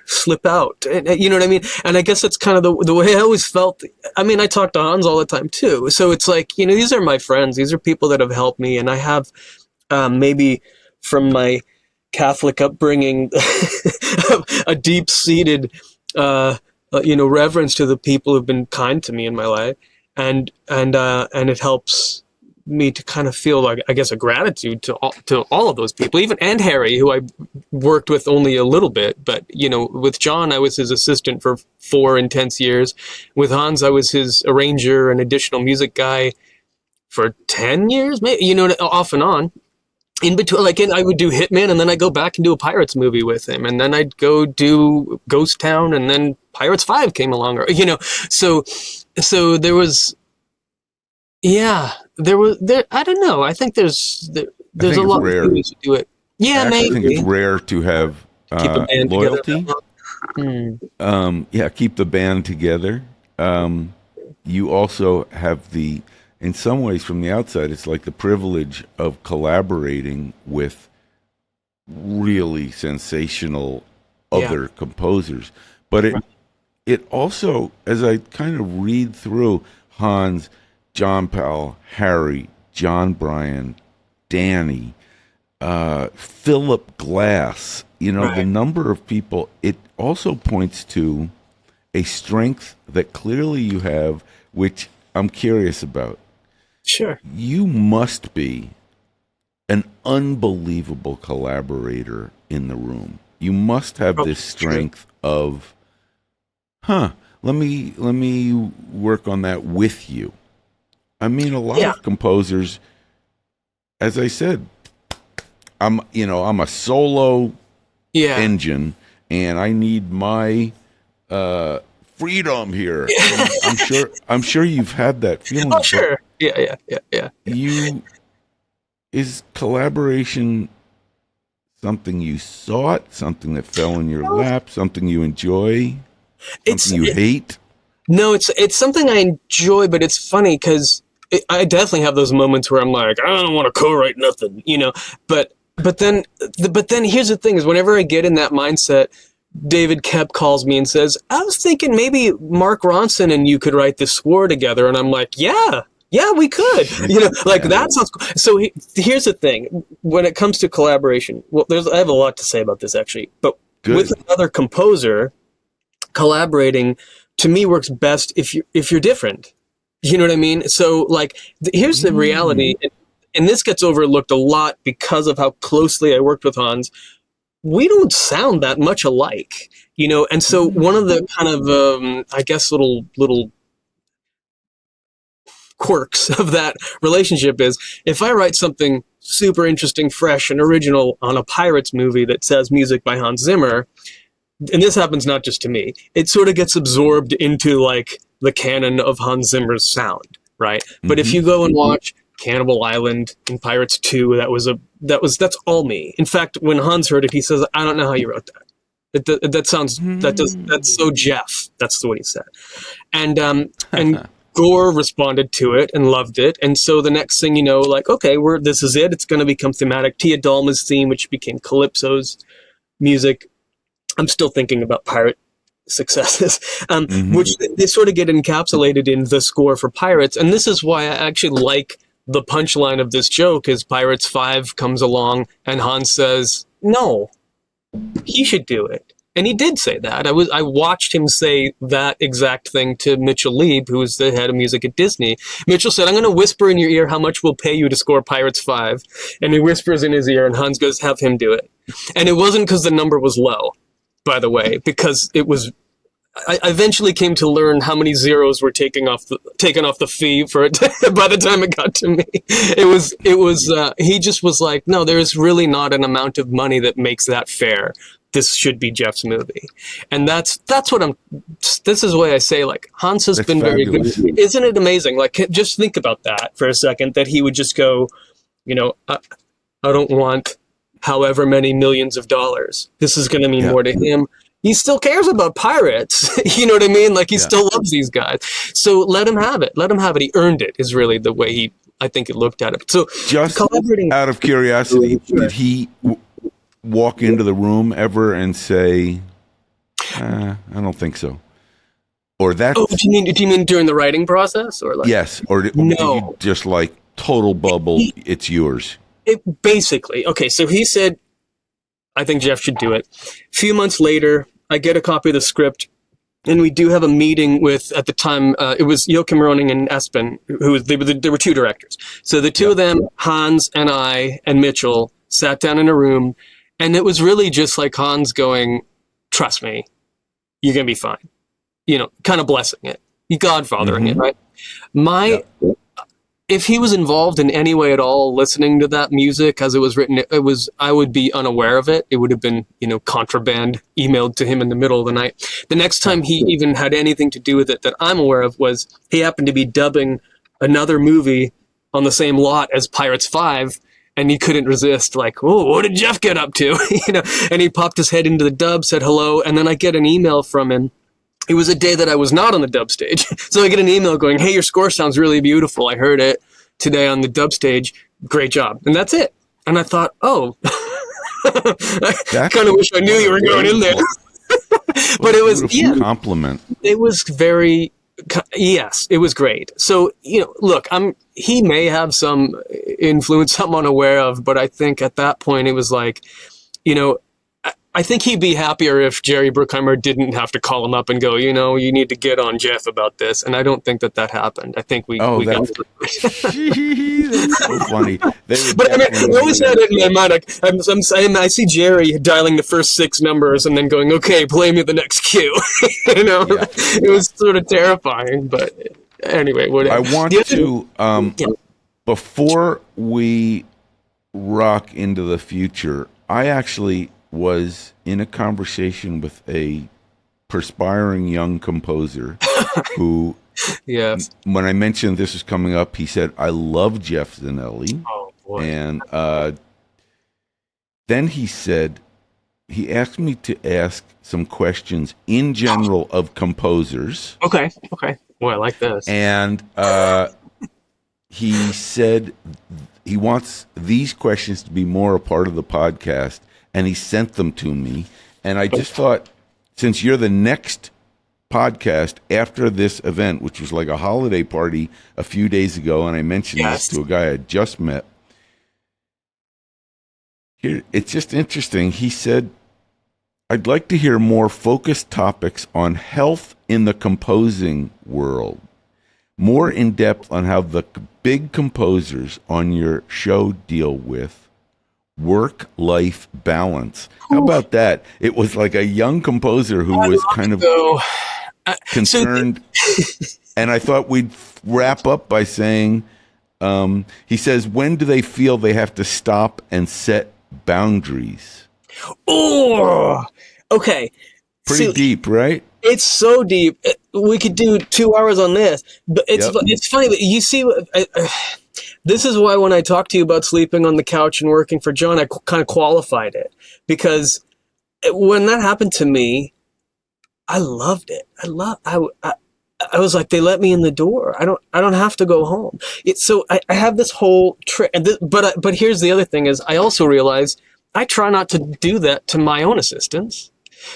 slip out. You know what I mean? And I guess that's kind of the way I always felt. I mean, I talk to Hans all the time too. So it's like, these are my friends. These are people that have helped me. And I have maybe from my Catholic upbringing, a deep-seated, reverence to the people who've been kind to me in my life. And it helps me to kind of feel like, I guess, a gratitude to all of those people, and Harry, who I worked with only a little bit, but with John, I was his assistant for 4 intense years. With Hans, I was his arranger and additional music guy for 10 years, maybe, off and on. In between, I would do Hitman, and then I'd go back and do a Pirates movie with him, and then I'd go do Ghost Town, and then Pirates 5 came along, so there was. Yeah, there. I don't know. I think there's a lot of ways to do it. Yeah, maybe. I think it's rare to have loyalty. Keep the band together. You also have in some ways from the outside, it's like the privilege of collaborating with really sensational other composers. But it also, as I kind of read through Hans, John Powell, Harry, John Bryan, Danny, Philip Glass, the number of people, it also points to a strength that clearly you have, which I'm curious about. Sure. You must be an unbelievable collaborator in the room. You must have this strength of, let me work on that with you. I mean, a lot of composers, as I said, I'm a solo engine, and I need my freedom here. I'm sure you've had that feeling. Oh, sure. Yeah. Is collaboration something you sought, something that fell in your lap, something you enjoy, something you hate? No, it's something I enjoy, but it's funny because I definitely have those moments where I'm like, I don't want to co-write nothing, But then here's the thing: is whenever I get in that mindset, David Kep calls me and says, I was thinking maybe Mark Ronson and you could write this score together. And I'm like, yeah, we could. That sounds cool. So here's the thing. When it comes to collaboration, well, I have a lot to say about this, actually. But with another composer, collaborating, to me, works best if you're different. You know what I mean? So, here's the reality. And this gets overlooked a lot because of how closely I worked with Hans. We don't sound that much alike, and so one of the kind of, I guess, little quirks of that relationship is if I write something super interesting, fresh, and original on a Pirates movie that says music by Hans Zimmer, and this happens not just to me, it sort of gets absorbed into the canon of Hans Zimmer's sound, right? But if you go and watch Cannibal Island and Pirates 2, that's all me. In fact, when Hans heard it, he says, I don't know how you wrote that. That's so Geoff. That's what he said. And Gore responded to it and loved it. And so the next thing okay, this is it. It's going to become thematic. Tia Dalma's theme, which became Calypso's music. I'm still thinking about pirate successes, which they sort of get encapsulated in the score for Pirates. And this is why I actually like the punchline of this joke is Pirates 5 comes along and Hans says, no, he should do it. And he did say that. I watched him say that exact thing to Mitchell Lieb, who was the head of music at Disney. Mitchell said, I'm going to whisper in your ear how much we'll pay you to score Pirates 5. And he whispers in his ear and Hans goes, have him do it. And it wasn't because the number was low, by the way, because it was... I eventually came to learn how many zeros were taken off the fee for it by the time it got to me. He just was like, no, there's really not an amount of money that makes that fair. This should be Geoff's movie. And that's what this is why I say, Hans has been fabulous. Very good. Isn't it amazing? Just think about that for a second, that he would just go, I don't want however many millions of dollars. This is going to mean more to him. He still cares about pirates. You know what I mean? He still loves these guys. So let him have it. Let him have it. He earned it is really the way I think it looked at it. So just out of curiosity, did he walk into the room ever and say, I don't think so? Or that? Oh, do you mean during the writing process? Or yes. Or did you just total bubble, it's yours? Basically. Okay, so he said, I think Geoff should do it. A few months later, I get a copy of the script, and we do have a meeting with, at the time, it was Joachim Roning and Espen, there were two directors. So the two of them, Hans and I and Mitchell, sat down in a room, and it was really just Hans going, trust me, you're going to be fine. Kind of blessing it. Godfathering it, right? If he was involved in any way at all, listening to that music as it was written, I would be unaware of it. It would have been, contraband emailed to him in the middle of the night. The next time he even had anything to do with it that I'm aware of was he happened to be dubbing another movie on the same lot as Pirates 5, and he couldn't resist, oh, what did Geoff get up to? And he popped his head into the dub, said hello, and then I get an email from him. It was a day that I was not on the dub stage. So I get an email going, hey, your score sounds really beautiful. I heard it today on the dub stage. Great job. And that's it. And I thought, oh, I kind of wish I knew you were going in there. But it was a compliment. It was very, yes, it was great. So, look, he may have some influence I'm unaware of, but I think at that point it was I think he'd be happier if Jerry Bruckheimer didn't have to call him up and go, you need to get on Geoff about this. And I don't think that happened. I think we got that's so funny. But I always had it in my mind. I see Jerry dialing the first 6 numbers and then going, okay, play me the next cue. It was sort of terrifying. But anyway, whatever. I want to, before we rock into the future, I actually was in a conversation with a perspiring young composer who, when I mentioned this was coming up, he said, I love Geoff Zanelli. Oh, boy. And then he asked me to ask some questions in general of composers. Okay. Well, I like this. And he said he wants these questions to be more a part of the podcast, and he sent them to me. And I just thought, since you're the next podcast after this event, which was like a holiday party a few days ago, and I mentioned this to a guy I had just met. Here, it's just interesting. He said, I'd like to hear more focused topics on health in the composing world. More in depth on how the big composers on your show deal with work-life balance. How about that? It was like a young composer who was kind of concerned. And I thought we'd wrap up by saying, he says, when do they feel they have to stop and set boundaries? Oh, okay. Pretty deep, right? It's so deep. We could do 2 hours on this, but it's funny. But you see, this is why when I talked to you about sleeping on the couch and working for John, I kind of qualified it, because when that happened to me, I loved it. I was like, they let me in the door. I don't have to go home. So I have this whole trick. But here's the other thing is I also realize I try not to do that to my own assistants.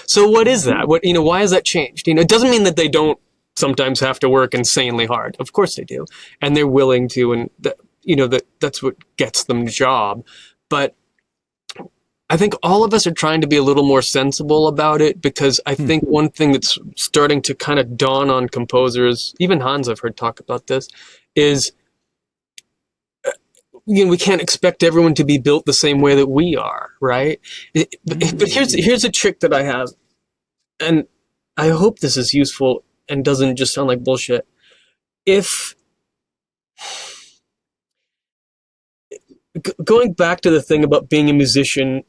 So what is that? Why has that changed? It doesn't mean that they don't sometimes have to work insanely hard. Of course they do. And they're willing to, and that's what gets them the job. But I think all of us are trying to be a little more sensible about it, because I think one thing that's starting to kind of dawn on composers, even Hans I've heard talk about this, is we can't expect everyone to be built the same way that we are, right? But here's a trick that I have, and I hope this is useful and doesn't just sound like bullshit. If going back to the thing about being a musician,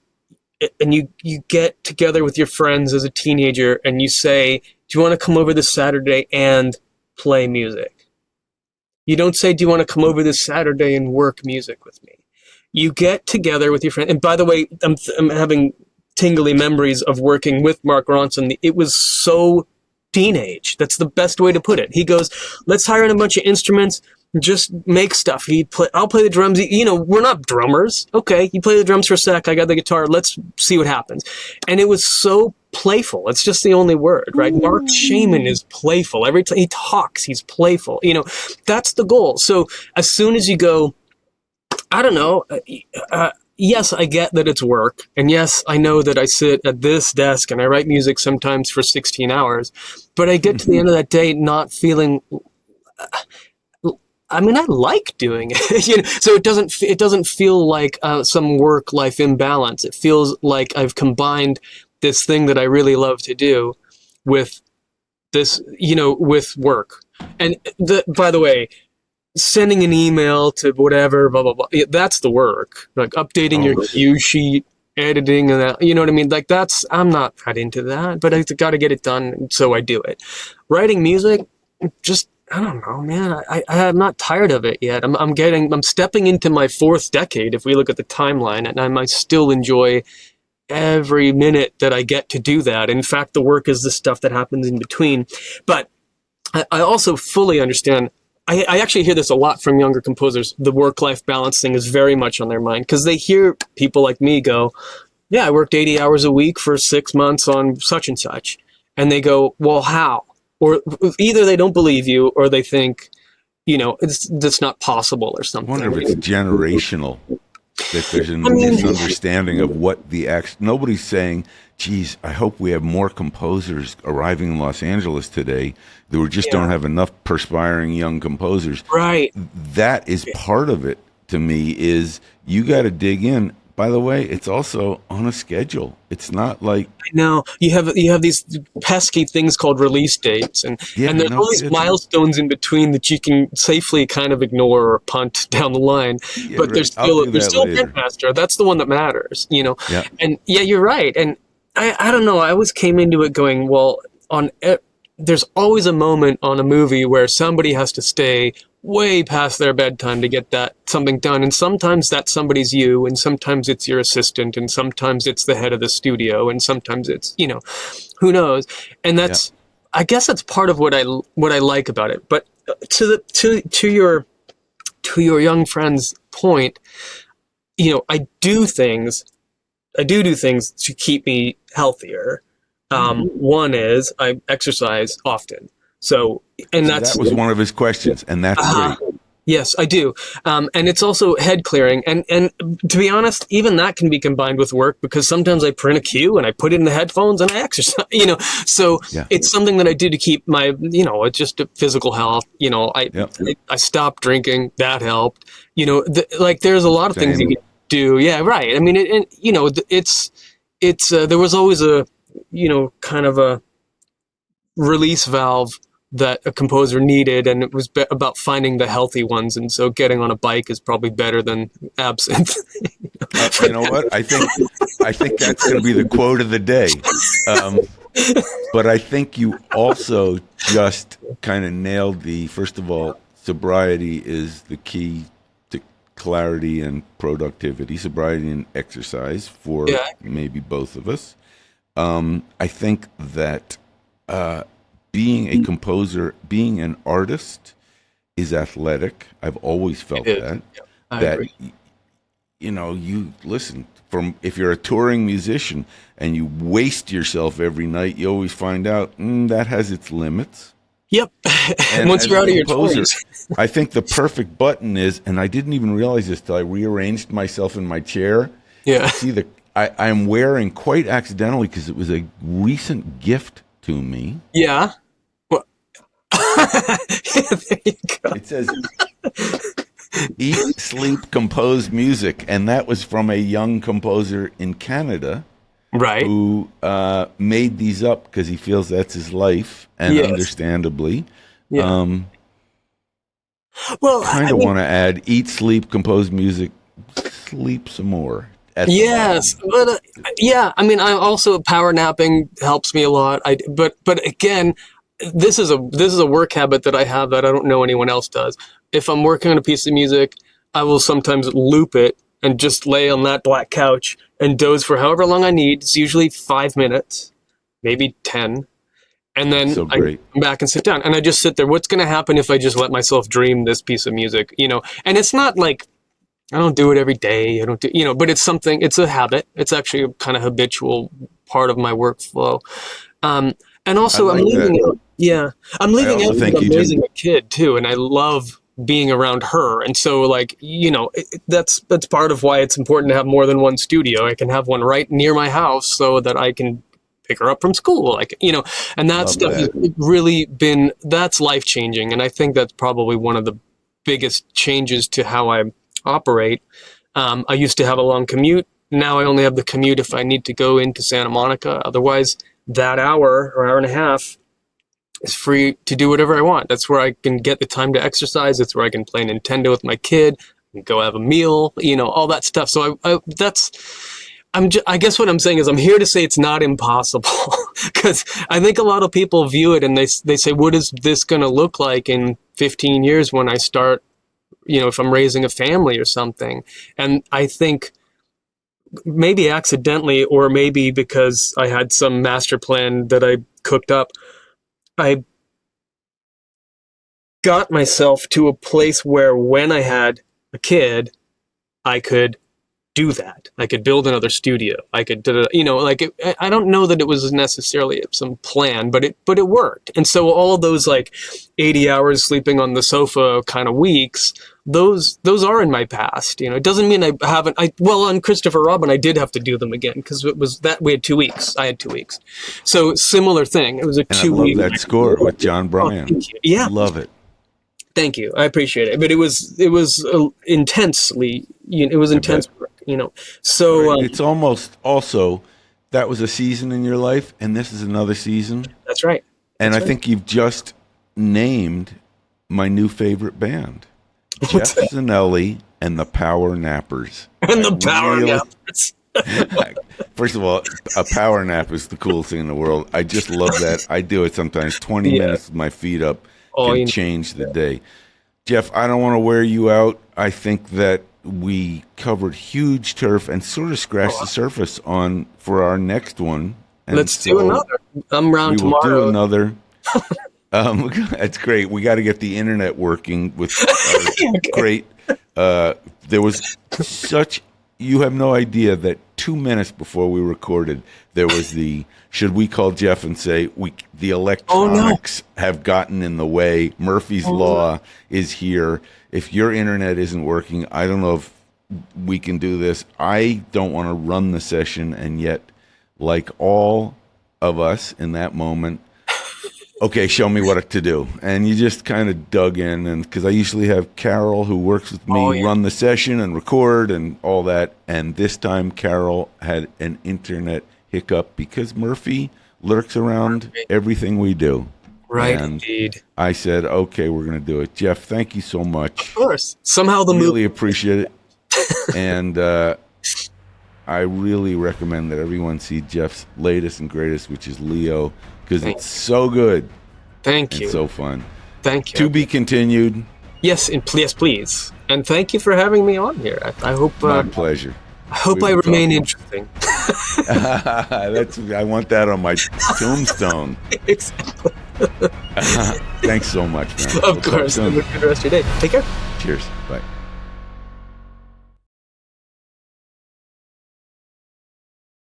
and you get together with your friends as a teenager and you say, do you want to come over this Saturday and play music? You don't say, do you want to come over this Saturday and work music with me? You get together with your friend. And by the way, I'm having tingly memories of working with Mark Ronson. It was so teenage. That's the best way to put it. He goes, let's hire in a bunch of instruments, just make stuff. I'll play the drums. We're not drummers. Okay, you play the drums for a sec. I got the guitar. Let's see what happens. And it was so playful. It's just the only word, right? Mark Shaman is playful. Every time he talks, he's playful. That's the goal. So as soon as you go, I don't know, yes, I get that it's work. And yes, I know that I sit at this desk and I write music sometimes for 16 hours, but I get to the end of that day not feeling, I like doing it, so it doesn't feel like some work-life imbalance. It feels like I've combined this thing that I really love to do with this, with work. And by the way, sending an email to whatever, blah, blah, blah, that's the work. Like updating your cue sheet, editing, and that, you know what I mean? Like I'm not cut into that, but I got to get it done, so I do it. Writing music, just, I don't know, man. I'm not tired of it yet. I'm stepping into my 4th decade, if we look at the timeline, and I might still enjoy every minute that I get to do that. In fact, the work is the stuff that happens in between. But I also fully understand. I actually hear this a lot from younger composers. The work-life balance thing is very much on their mind, because they hear people like me go, yeah, I worked 80 hours a week for 6 months on such and such. And they go, well, how? Or either they don't believe you, or they think, that's not possible or something. I wonder if it's generational, that there's a misunderstanding of what nobody's saying, geez, I hope we have more composers arriving in Los Angeles today. We just don't have enough perspiring young composers. Right. That is part of it, to me, is you got to dig in. By the way, it's also on a schedule. It's not like, I know you have these pesky things called release dates, and there's all these milestones in between that you can safely kind of ignore or punt down the line. Yeah, but there's still a Pitmaster. That's the one that matters, Yeah. And you're right. And I don't know. I always came into it going, well, there's always a moment on a movie where somebody has to stay way past their bedtime to get something done. And sometimes that somebody's you, and sometimes it's your assistant, and sometimes it's the head of the studio, and sometimes it's, who knows? And that's, I guess that's part of what I like about it. But to your young friend's point, I do things to keep me healthier. One is I exercise often. So that was one of his questions, and that's great. Yes, I do. And it's also head clearing. And to be honest, even that can be combined with work, because sometimes I print a cue and I put it in the headphones and I exercise, so it's something that I do to keep my, just a physical health. I stopped drinking. That helped, there's a lot of things you can do. Yeah. Right. I mean, there was always a, kind of a release valve that a composer needed, and it was about finding the healthy ones. And so getting on a bike is probably better than absinthe. You know what? I think that's going to be the quote of the day. But I think you also just kind of nailed first of all, sobriety is the key to clarity and productivity, sobriety and exercise for maybe both of us. I think that being a composer, being an artist is athletic. I've always felt that. I agree. You listen, if you're a touring musician and you waste yourself every night, you always find out that has its limits. Yep. And once you're out of your toys. I think the perfect button is, and I didn't even realize this till I rearranged myself in my chair. Yeah. See, I'm wearing quite accidentally, because it was a recent gift to me. Yeah. There you go. It says, "Eat, sleep, compose music," and that was from a young composer in Canada, right? Who made these up because he feels that's his life, and understandably, well, kind of want to add "eat, sleep, compose music, sleep some more." Yes, but I mean, I also power napping helps me a lot. But again, this is a work habit that I have that I don't know anyone else does. If I'm working on a piece of music, I will sometimes loop it and just lay on that black couch and doze for however long I need. It's usually 5 minutes, maybe 10. And then I come back and sit down, and I just sit there. What's going to happen if I just let myself dream this piece of music? And it's not like I don't do it every day. I don't do, but it's something, it's a habit. It's actually a kind of habitual part of my workflow. And also I'm leaving out because I'm raising a kid too. And I love being around her. And so that's part of why it's important to have more than one studio. I can have one right near my house so that I can pick her up from school. And that stuff has really that's life-changing. And I think that's probably one of the biggest changes to how I operate. I used to have a long commute. Now I only have the commute if I need to go into Santa Monica. Otherwise, that hour or hour and a half is free to do whatever I want. That's where I can get the time to exercise. That's where I can play Nintendo with my kid and go have a meal, all that stuff. So I guess what I'm saying is I'm here to say it's not impossible, because I think a lot of people view it and they say, what is this going to look like in 15 years when I start, if I'm raising a family or something? And I think maybe accidentally, or maybe because I had some master plan that I cooked up, I got myself to a place where when I had a kid, I could do that. I could build another studio. I could, I don't know that it was necessarily some plan, but it worked. And so all those 80 hours sleeping on the sofa kind of weeks, those are in my past. It doesn't mean I haven't. On Christopher Robin, I did have to do them again because it was that we had 2 weeks. I had 2 weeks. So similar thing. It was a 2-week. I love that score with John Bryan. Oh, yeah, love it. Thank you. I appreciate it. But it was intensely. It was intense work. So it's almost also that was a season in your life, and this is another season. That's right. And I think you've just named my new favorite band. Geoff Zanelli and the Power Nappers. And the Power Nappers. First of all, a power nap is the coolest thing in the world. I just love that. I do it sometimes. 20 minutes with my feet up can change the day. Geoff, I don't want to wear you out. I think that we covered huge turf and sort of scratched the surface for our next one. And let's do another. I'm around tomorrow. We will do another. That's great. We got to get the internet working with great. There was such. You have no idea that 2 minutes before we recorded, there was should we call Geoff and say the electronics have gotten in the way. Murphy's Law is here. If your internet isn't working, I don't know if we can do this. I don't want to run the session, and yet, like all of us in that moment, okay, show me what to do. And you just kind of dug in, and because I usually have Carol, who works with me, run the session and record and all that. And this time Carol had an internet hiccup because Murphy lurks around everything we do. Right, and indeed. I said, okay, we're going to do it. Geoff, thank you so much. Of course. Somehow the really appreciate it. And I really recommend that everyone see Geoff's latest and greatest, which is Leo, because it's so good. Thank you. It's so fun. Thank you. To be continued. Yes, please. And thank you for having me on here. I hope. My pleasure. I hope I remain interesting. I want that on my tombstone. Exactly. Thanks so much, man. Of course. Have a good rest of your day. Take care. Cheers. Bye.